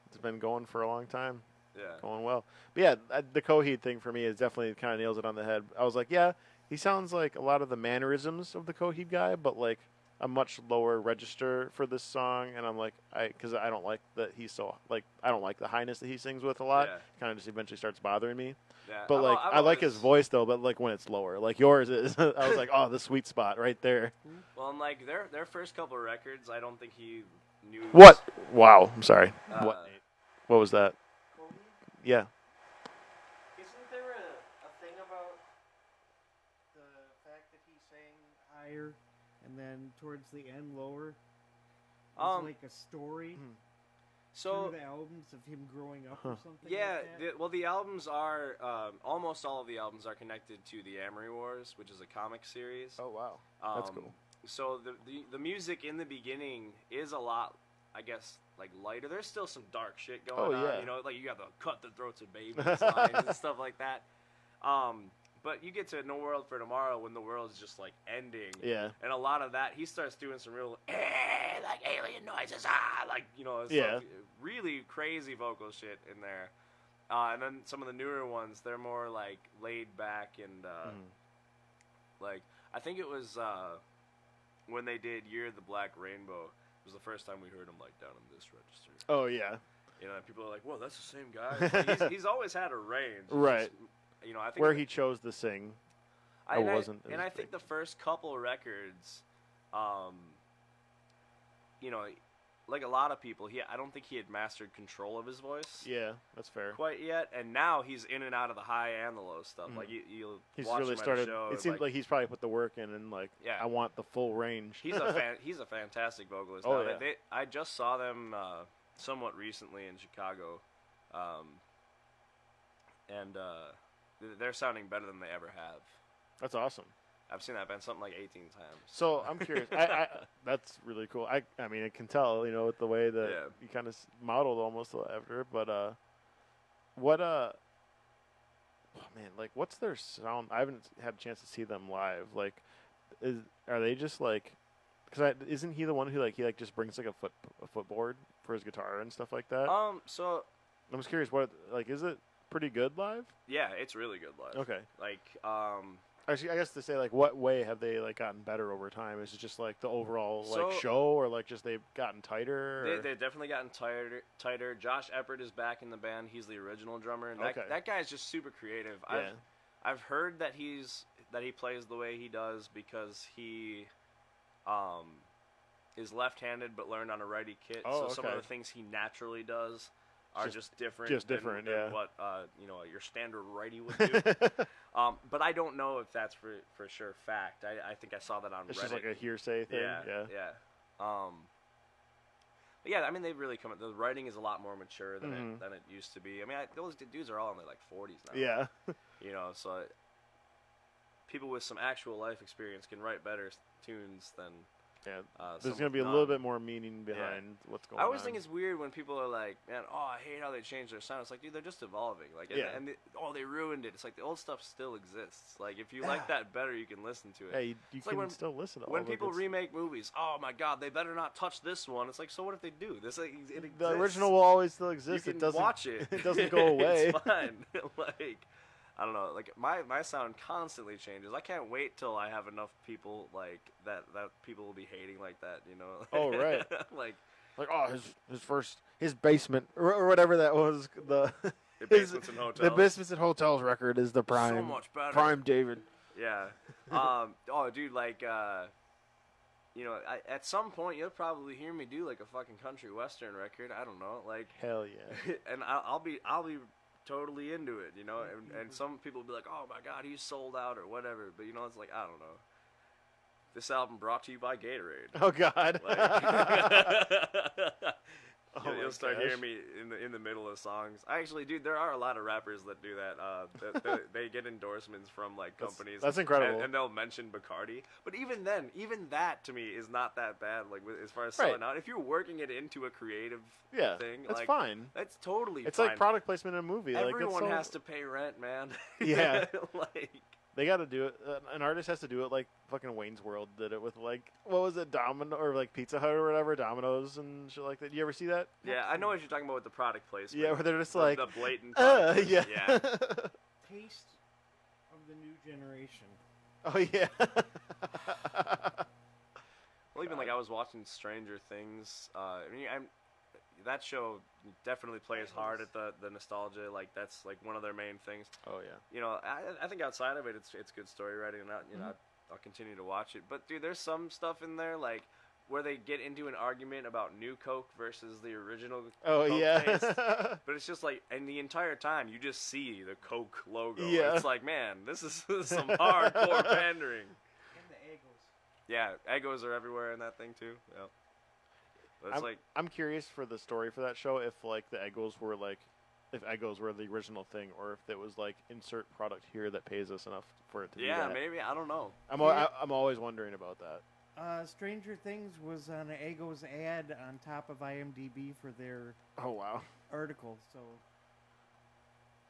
It's been going for a long time. yeah. Going well. But yeah, the Coheed thing for me is definitely kind of nails it on the head. I was like, yeah, he sounds like a lot of the mannerisms of the Coheed guy, but like a much lower register for this song. And I'm like, because I don't like that he's so, like, I don't like the highness that he sings with a lot. Yeah. Kind of just eventually starts bothering me. Yeah. But like, I've I like his always- voice though, but like when it's lower, like yours is, I was like, oh, the sweet spot right there. Well, and like their first couple of records, I don't think he knew. What? Wow. I'm sorry. Uh, What was that? Yeah. Isn't there a thing about the fact that he sang higher and then towards the end lower? It's like a story So through the albums of him growing up or something. yeah, like that? the albums are almost all of the albums are connected to the Amory Wars, which is a comic series. Oh wow. That's cool. So the music in the beginning is a lot, I guess, like lighter. There's still some dark shit going on. yeah. Like you got the cut the throats of babies lines and stuff like that. But you get to No World for Tomorrow when the world is just like ending. Yeah. And a lot of that, he starts doing some real like alien noises, like Yeah. really crazy vocal shit in there. And then some of the newer ones, they're more like laid back and like I think it was when they did Year of the Black Rainbow. It was the first time we heard him like down in this register. Oh yeah. And people are like, "Whoa, that's the same guy." Like, he's always had a range, Right. Just, I think Where he chose to sing. I wasn't and as I think big. the first couple records, like a lot of people, I don't think he had mastered control of his voice Yeah, that's fair. quite yet. And now he's in and out of the high and the low stuff. Like you'll He's watch really him started. At a show, It seems like he's probably put the work in and like, Yeah. I want the full range. he's a fantastic vocalist. Oh, Now, yeah. I just saw them somewhat recently in Chicago, and they're sounding better than they ever have. That's awesome. I've seen that band something like 18 times. So I'm curious. I that's really cool. I mean, I can tell, with the way that Yeah. you kind of modeled almost after. But what oh man, like what's their sound? I haven't had a chance to see them live. Like, are they just like? Because isn't he the one who he just brings like a footboard for his guitar and stuff like that? So I'm just curious. What is it pretty good live? yeah, it's really good live. Okay. Like, Actually, I guess to say what way have they gotten better over time? Is it just the overall So- show, or just they've gotten tighter? Or? they've definitely gotten tighter. Josh Eppert is back in the band. He's the original drummer. And Okay. that guy's just super creative. Yeah. I've heard that he plays the way he does because he is left-handed but learned on a righty kit. Oh, so some of okay. the things he naturally does are just different. just than, different, than yeah. what your standard righty would do. But I don't know if that's for sure fact. I think I saw that on It's Reddit. just like a hearsay thing. Yeah. But yeah, I mean, they've really come. The writing is a lot more mature than it used to be. I mean, those dudes are all in their 40s now. Yeah. So people with some actual life experience can write better tunes than. Yeah. Some There's going to be a with little none. bit more meaning behind what's going I on. always think it's weird when people are like, "Man, I hate how they changed their sound." It's like, dude, they're just evolving. Like, Yeah. and they ruined it. It's like the old stuff still exists. Like, if you like that better, you can listen to it. Yeah, you It's can like still listen to all when of it. people It's- remake movies, oh my god, they better not touch this one. It's like, so what if they do? This it exists. the original will always still You exist. can It doesn't watch it. It doesn't go away. It's fine. Like, I don't know. Like my sound constantly changes. I can't wait till I have enough people like that people will be hating like that. Oh, right. Like his basement or whatever that was. the basements and hotels. The basements and hotels record is the prime. So much better. Prime David. Yeah. Oh, dude. Like, at some point you'll probably hear me do like a fucking country western record. I don't know. Like, Hell yeah. and I'll be totally into it, you know. And some people will be like, "Oh my God, he's sold out" or whatever. But you know, it's like I don't know. This album brought to you by Gatorade. Oh God. Like, you'll start hearing me in the middle of songs. Actually, dude, there are a lot of rappers that do that. They get endorsements from like companies. That's incredible. And they'll mention Bacardi. But even then, even that to me is not that bad. Like as far as selling out, if you're working it into a creative thing, that's like, fine. That's totally. It's fine. like product placement in a movie. Everyone has to pay rent, man. Yeah. Like. They got to do it. An artist has to do it like fucking Wayne's World did it with like what was it, Domino or like Pizza Hut or whatever, Domino's and shit like that. You ever see that? Yeah, I know what you're talking about with the product placement. Yeah, where they're just the, like the blatant. Yeah. Taste of the new generation. Oh yeah. Well, even like I was watching Stranger Things. I mean, that show definitely plays hard at the nostalgia. Like that's like one of their main things. Oh yeah. You know, I think outside of it, it's good story writing, and I'll continue to watch it. But dude, there's some stuff in there like where they get into an argument about new Coke versus the original. Oh Coke yeah. taste. But it's just like, and the entire time you just see the Coke logo. Yeah. It's like, man, this is some hardcore pandering. And the Eggos. Yeah, Eggos are everywhere in that thing too. Yeah. But it's I'm curious for the story for that show if like the Eggos were like if Eggos were the original thing or if it was like insert product here that pays us enough for it to be that. maybe, I don't know. I'm always wondering about that. Stranger Things was on an Eggos ad on top of IMDb for their Oh wow. article. So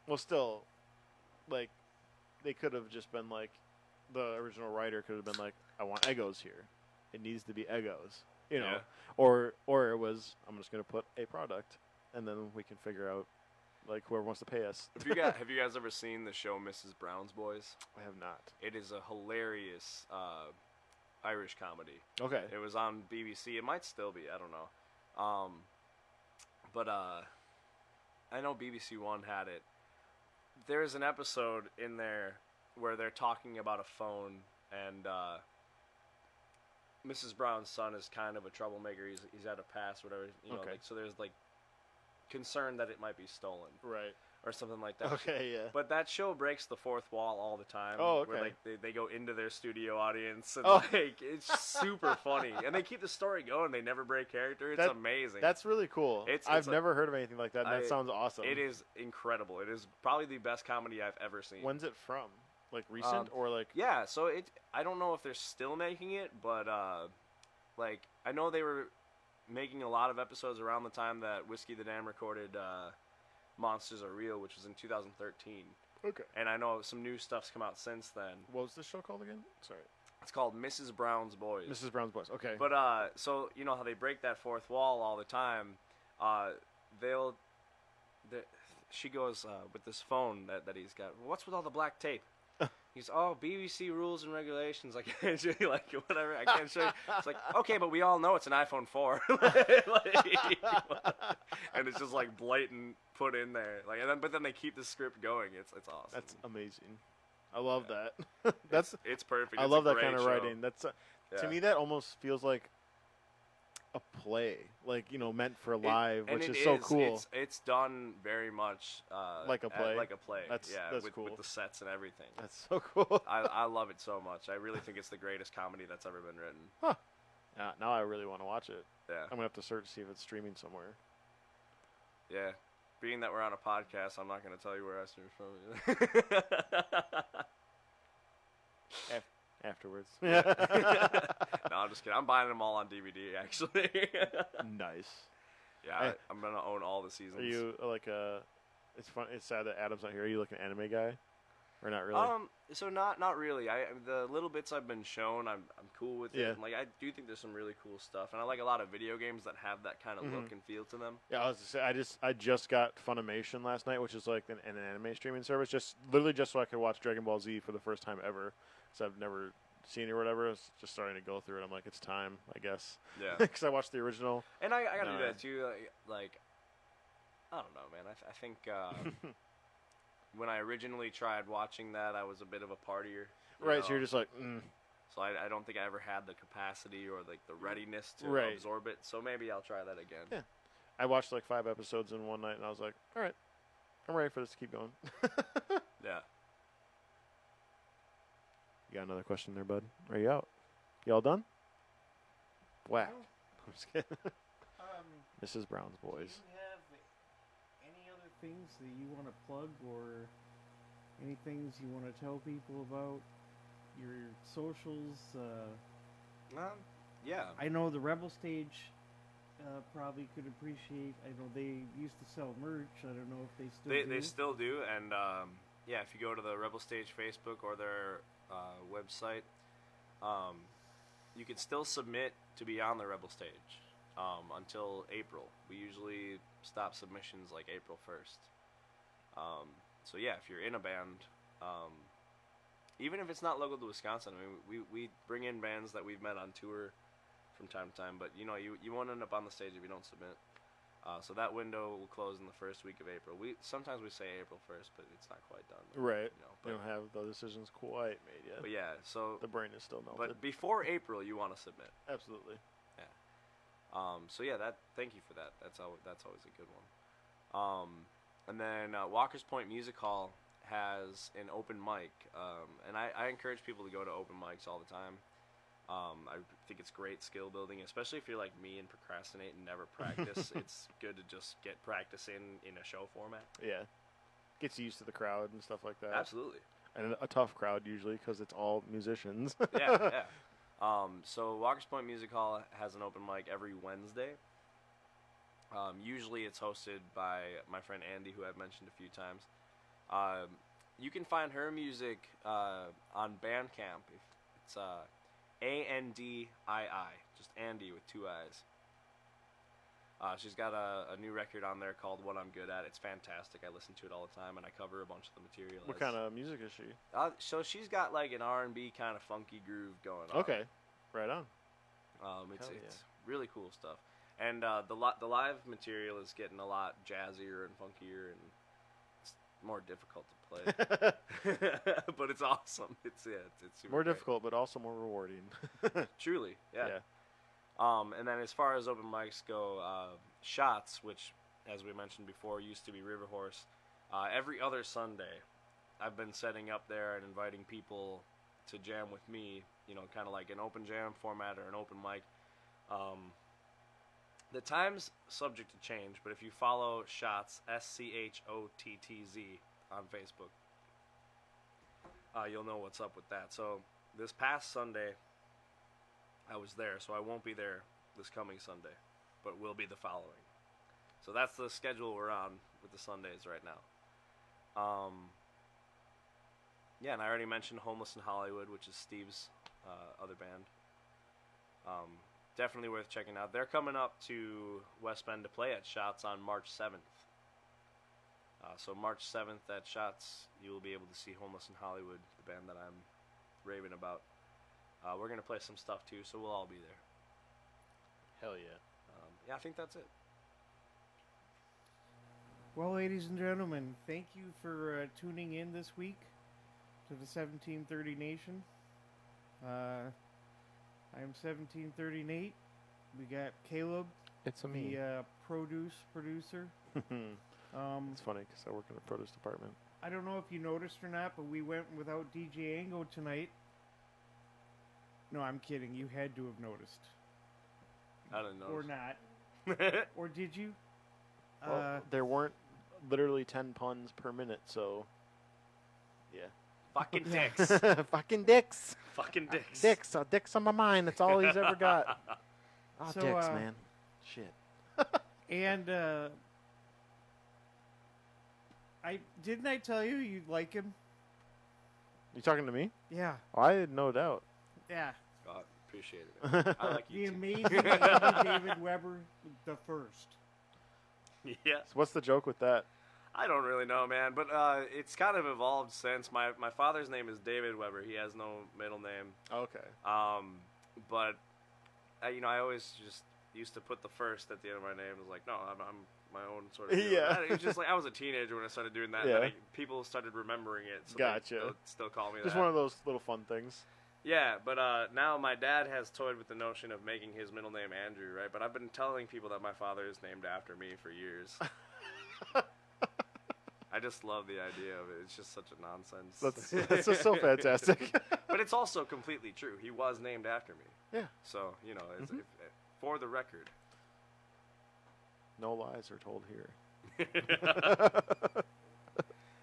Well, still, like they could have just been like the original writer could have been like, I want Eggos here. It needs to be Eggos. You know, or it was I'm just gonna put a product, and then we can figure out like whoever wants to pay us. Have you guys ever seen the show Mrs. Brown's Boys? I have not. It is a hilarious Irish comedy. Okay. It was on BBC. It might still be. I don't know. But I know BBC One had it. There's an episode in there where they're talking about a phone and. Mrs. Brown's son is kind of a troublemaker. He's at a pass, whatever. You know, like, so there's like concern that it might be stolen, right, or something like that. Okay, yeah. But that show breaks the fourth wall all the time. Oh, okay. Where like they go into their studio audience and like it's super funny, and they keep the story going. They never break character. It's amazing. That's really cool. I've never heard of anything like that. And that sounds awesome. It is incredible. It is probably the best comedy I've ever seen. When's it from? Like recent or like? Yeah, so I don't know if they're still making it, but like I know they were making a lot of episodes around the time that Whiskey the Dam recorded Monsters Are Real, which was in 2013. Okay. And I know some new stuff's come out since then. What was this show called again? Sorry. It's called Mrs. Brown's Boys. Mrs. Brown's Boys. Okay. But so you know how they break that fourth wall all the time. She goes with this phone that he's got. What's with all the black tape? He's BBC rules and regulations. I can't show you like whatever. I can't show you. It's like okay, but we all know it's an iPhone 4, and it's just like blatant put in there. Like, but then they keep the script going. It's awesome. That's amazing. I love that. It's perfect. I It's love a that great kind of show. writing. That's to me that almost feels like a play, like meant for live, which is so cool. It's done very much like a play. Like a play. That's with, cool. with the sets and everything. That's so cool. I love it so much. I really think it's the greatest comedy that's ever been written. Huh. Now I really want to watch it. Yeah. I'm gonna have to search to see if it's streaming somewhere. Yeah. Being that we're on a podcast, I'm not gonna tell you where I searched from. Afterwards. No, I'm just kidding. I'm buying them all on DVD, actually. Nice. Yeah, I'm gonna own all the seasons. Are you like it's fun. It's sad that Adam's not here. Are you like an anime guy, or not really? So not really. The little bits I've been shown, I'm cool with it. Yeah. And, like I do think there's some really cool stuff, and I like a lot of video games that have that kind of look and feel to them. Yeah, I was to say I just got Funimation last night, which is like an anime streaming service, just so I could watch Dragon Ball Z for the first time ever. So I've never seen it or whatever. It's just starting to go through it. I'm like, it's time, I guess. Yeah. Because I watched the original. And I gotta do that too. Like I don't know, man. I think when I originally tried watching that, I was a bit of a partier. Right. So you're just like, So I don't think I ever had the capacity or like the readiness to absorb it. So maybe I'll try that again. Yeah. I watched like 5 episodes in one night, and I was like, all right, I'm ready for this to keep going. Yeah. You got another question there, bud? Are you out? You all done? Whack. I'm just kidding. Mrs. Brown's Do boys. you have any other things that you want to plug, or any things you want to tell people about your socials? Yeah. I know the Rebel Stage probably could appreciate. I know they used to sell merch. I don't know if they still do. They still do, and yeah, if you go to the Rebel Stage Facebook or their website, you can still submit to be on the Rebel Stage until April. We usually stop submissions like April 1st. So yeah, if you're in a band, even if it's not local to Wisconsin, I mean, we bring in bands that we've met on tour from time to time, but you won't end up on the stage if you don't submit. So that window will close in the first week of April. Sometimes we say April 1st, but it's not quite done. Right. But, We don't have the decisions quite made yet. but yeah, so The brain is still melted. but before April, you want to submit. Absolutely. So yeah, thank you for that. That's always a good one. And then Walker's Point Music Hall has an open mic, and I encourage people to go to open mics all the time. I think it's great skill building, especially if you're like me and procrastinate and never practice. It's good to just get practice in a show format. Yeah. Gets you used to the crowd and stuff like that. Absolutely. And a tough crowd usually because it's all musicians. Yeah. So Walker's Point Music Hall has an open mic every Wednesday. Usually it's hosted by my friend Andy, who I've mentioned a few times. You can find her music on Bandcamp. It's ANDII, just Andy with 2 I's. She's got a new record on there called What I'm Good At. It's fantastic. I listen to it all the time, and I cover a bunch of the material. What kind of music is she? So she's got like an R&B kind of funky groove going on. Okay. Right on. It's Hell yeah. it's really cool stuff. And the live material is getting a lot jazzier and funkier, and it's more difficult to play. But it's awesome. It's super More great. difficult, but also more rewarding. Truly, yeah. And then as far as open mics go, Shots, which, as we mentioned before, used to be River Horse, every other Sunday, I've been setting up there and inviting people to jam with me, kind of like an open jam format or an open mic. The time's subject to change, but if you follow Shots, SCHOTTZ, on Facebook, you'll know what's up with that. So this past Sunday, I was there, so I won't be there this coming Sunday, but will be the following. So that's the schedule we're on with the Sundays right now. Yeah, and I already mentioned Homeless in Hollywood, which is Steve's other band. Definitely worth checking out. They're coming up to West Bend to play at Shots on March 7th. So March 7th at Shots, you will be able to see Homeless in Hollywood, the band that I'm raving about. We're going to play some stuff too, so we'll all be there. Hell yeah. Yeah, I think that's it. Well, ladies and gentlemen, thank you for tuning in this week to the 1730 Nation. I'm 1730 Nate. We got Caleb, It's a the producer. It's funny because I work in the produce department. I don't know if you noticed or not, but we went without DJ Ango tonight. No, I'm kidding. You had to have noticed. I didn't know. Or not. Or did you? Well, there weren't literally 10 puns per minute, so yeah. Fucking dicks. Fucking dicks. Fucking dicks. Dicks. Dicks on my mind. That's all he's ever got. Oh, So, dicks, man. Shit. And didn't I tell you you'd like him? You talking to me? Yeah. Oh, I had no doubt. Yeah. God, appreciate it. I like The you too. amazing Andy David Weber the first. Yeah. So what's the joke with that? I don't really know, man, but it's kind of evolved since my father's name is David Weber. He has no middle name. Okay. But I always just used to put the first at the end of my name. It was like, no, I'm my own sort of deal. Yeah. It was just like I was a teenager when I started doing that. Yeah. And then people started remembering it. So Gotcha. They'll still call me Just that. one of those little fun things. Yeah, but now my dad has toyed with the notion of making his middle name Andrew, right? But I've been telling people that my father is named after me for years. I just love the idea of it. It's just such a nonsense. That's just so fantastic. But it's also completely true. He was named after me. Yeah. So, it's, for the record. No lies are told here.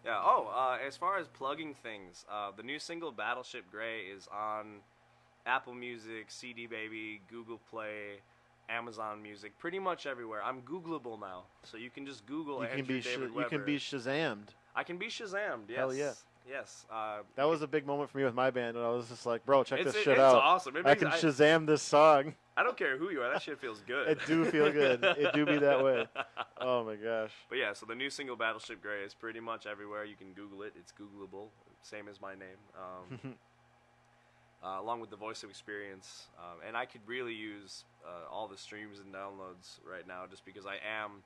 Yeah. Oh, as far as plugging things, the new single Battleship Gray is on Apple Music, CD Baby, Google Play, Amazon Music, pretty much everywhere. I'm Googleable now, so you can just Google Andrew David Weber. You can be Shazammed. I can be Shazammed. Yes. Hell yeah. Yes. That was a big moment for me with my band, and I was just like, bro, check this shit it's out. Awesome. I can Shazam this song. I don't care who you are. That shit feels good. It do feel good. It do be that way. Oh my gosh. But yeah, so the new single Battleship Gray is pretty much everywhere. You can Google it. It's Googleable, same as my name. Along with the voice of experience, and I could really use all the streams and downloads right now, just because I am,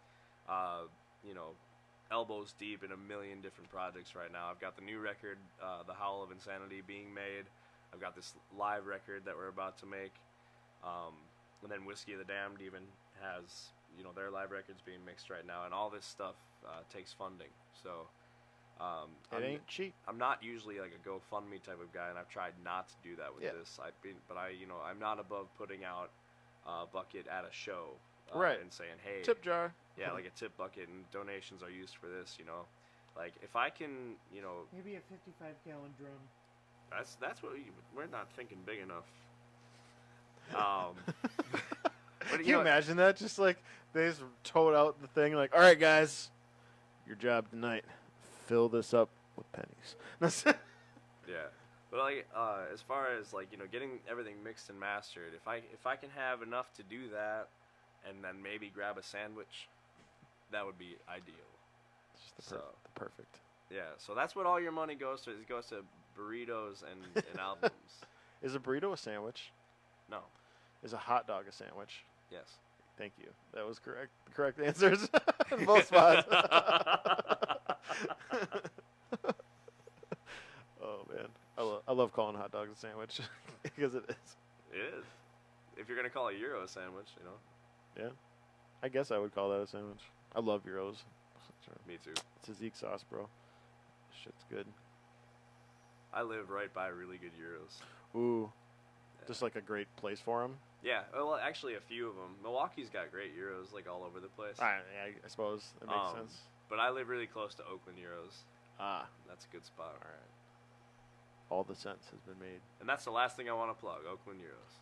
elbows deep in a million different projects right now. I've got the new record, The Howl of Insanity, being made. I've got this live record that we're about to make. And then Whiskey of the Damned even has, their live records being mixed right now, and all this stuff takes funding. So it ain't cheap. I'm not usually like a GoFundMe type of guy, and I've tried not to do that with this. I'm not above putting out a bucket at a show, right, and saying, hey, tip jar. Yeah, like a tip bucket, and donations are used for this. Like if I can, maybe a 55-gallon drum. That's what we're not thinking big enough. But, Can you imagine that? Just like they just toed out the thing, like, all right, guys, your job tonight, fill this up with pennies. Yeah, but like as far as like getting everything mixed and mastered, if I can have enough to do that, and then maybe grab a sandwich, that would be ideal. It's just the perfect. Yeah, so that's what all your money goes to. It goes to burritos and albums. Is a burrito a sandwich? No. Is a hot dog a sandwich? Yes. Thank you. That was correct. The correct answers. Both spots. Oh man, I love calling hot dogs a sandwich because it is. It is. If you're gonna call a gyro a sandwich, Yeah. I guess I would call that a sandwich. I love gyros. Me too. It's a Zeke sauce, bro. Shit's good. I live right by really good gyros. Ooh. Yeah. Just like a great place for them. Yeah, well, actually, a few of them. Milwaukee's got great gyros, like all over the place. I suppose that makes sense. But I live really close to Oakland gyros. Ah, that's a good spot. All right. All the sense has been made. And that's the last thing I want to plug. Oakland gyros.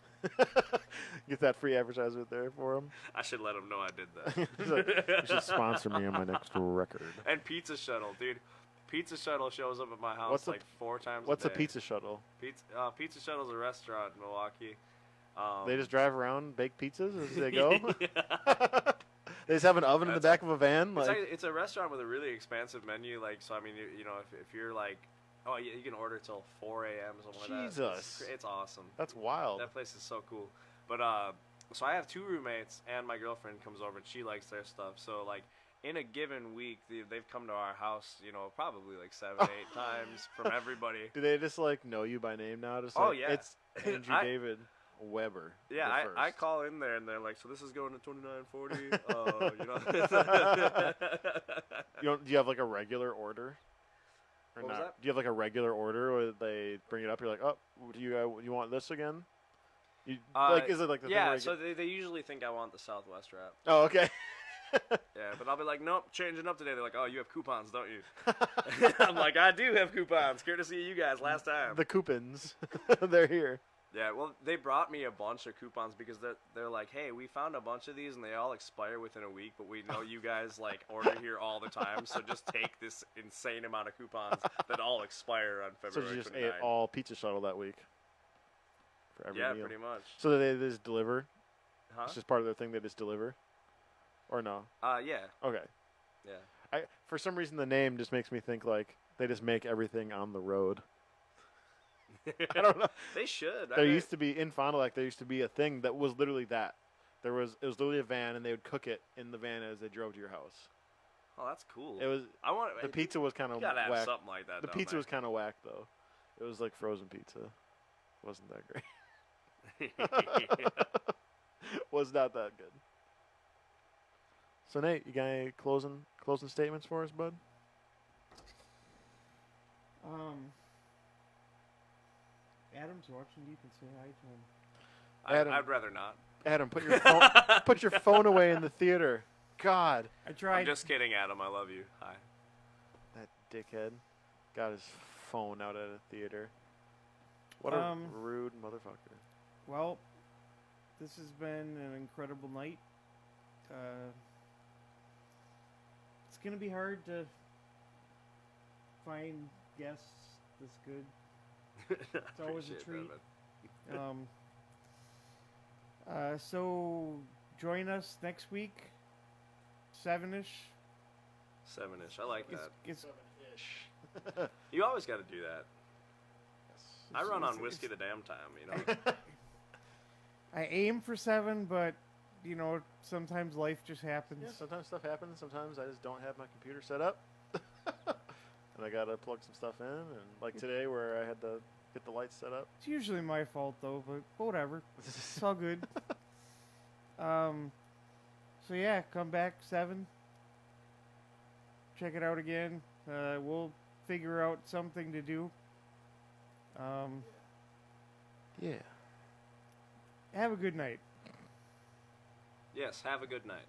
Get that free advertisement there for them. I should let them know I did that. You should sponsor me on my next record. And Pizza Shuttle, dude. Pizza Shuttle shows up at my house 4 times What's a day. a Pizza Shuttle? Pizza Shuttle's a restaurant in Milwaukee. They just drive around, bake pizzas as they go? They just have an oven in the back of a van? It's a restaurant with a really expansive menu. So I mean, if you're like, oh, you can order till 4 a.m. or something like that. Jesus. It's awesome. That's wild. That place is so cool. But, so I have 2 roommates, and my girlfriend comes over, and she likes their stuff. So, like, in a given week, they've come to our house, probably like 7, 8 times from everybody. Do they just, know you by name now? Just yeah. It's Andrew David Weber. Yeah, I call in there, and they're like, so this is going to 2940? Do you have, a regular order? Or what not? Was that? Do you have, a regular order where they bring it up? You're like, oh, do you want this again? Is it the thing where so they usually think I want the Southwest wrap. Oh, okay. Yeah, but I'll be like, nope, changing up today. They're like, oh, you have coupons, don't you? I'm like, I do have coupons. Courtesy of you guys last time. The coupons. They're here. Yeah, well, they brought me a bunch of coupons because they're like, hey, we found a bunch of these and they all expire within a week, but we know you guys order here all the time, so just take this insane amount of coupons that all expire on February 29th. So you just ate all Pizza Shuttle that week? For every meal. Pretty much. So they just deliver? Huh? It's just part of their thing, they just deliver? Or no? Yeah. Okay. Yeah. For some reason, the name just makes me think they just make everything on the road. I don't know. They should. There used to be in Fond du Lac. There used to be a thing that was literally that. It was literally a van, and they would cook it in the van as they drove to your house. Oh, that's cool. It was. The pizza was kind of gotta whack. have something like that. The pizza was kind of whack though. It was like frozen pizza. Wasn't that great? Was not that good. So Nate, you got any closing statements for us, bud? Adam's watching. You can say hi to him. Adam. I'd rather not. Adam, put your phone away in the theater. God, I tried. I'm just kidding, Adam. I love you. Hi. that dickhead got his phone out at a theater. What a rude motherfucker. Well, this has been an incredible night. It's gonna be hard to find guests this good. It's always a treat. So join us next week, 7-ish. 7-ish. I like that. It's You always got to do that. I run on whiskey the damn time, you know. I aim for 7, but you know sometimes life just happens. Yeah, sometimes stuff happens. Sometimes I just don't have my computer set up, and I gotta plug some stuff in. And like today, where I had to get the lights set up. It's usually my fault though, but whatever. It's all good. So yeah, come back 7. Check it out again. We'll figure out something to do. Yeah. Have a good night. Yes, have a good night.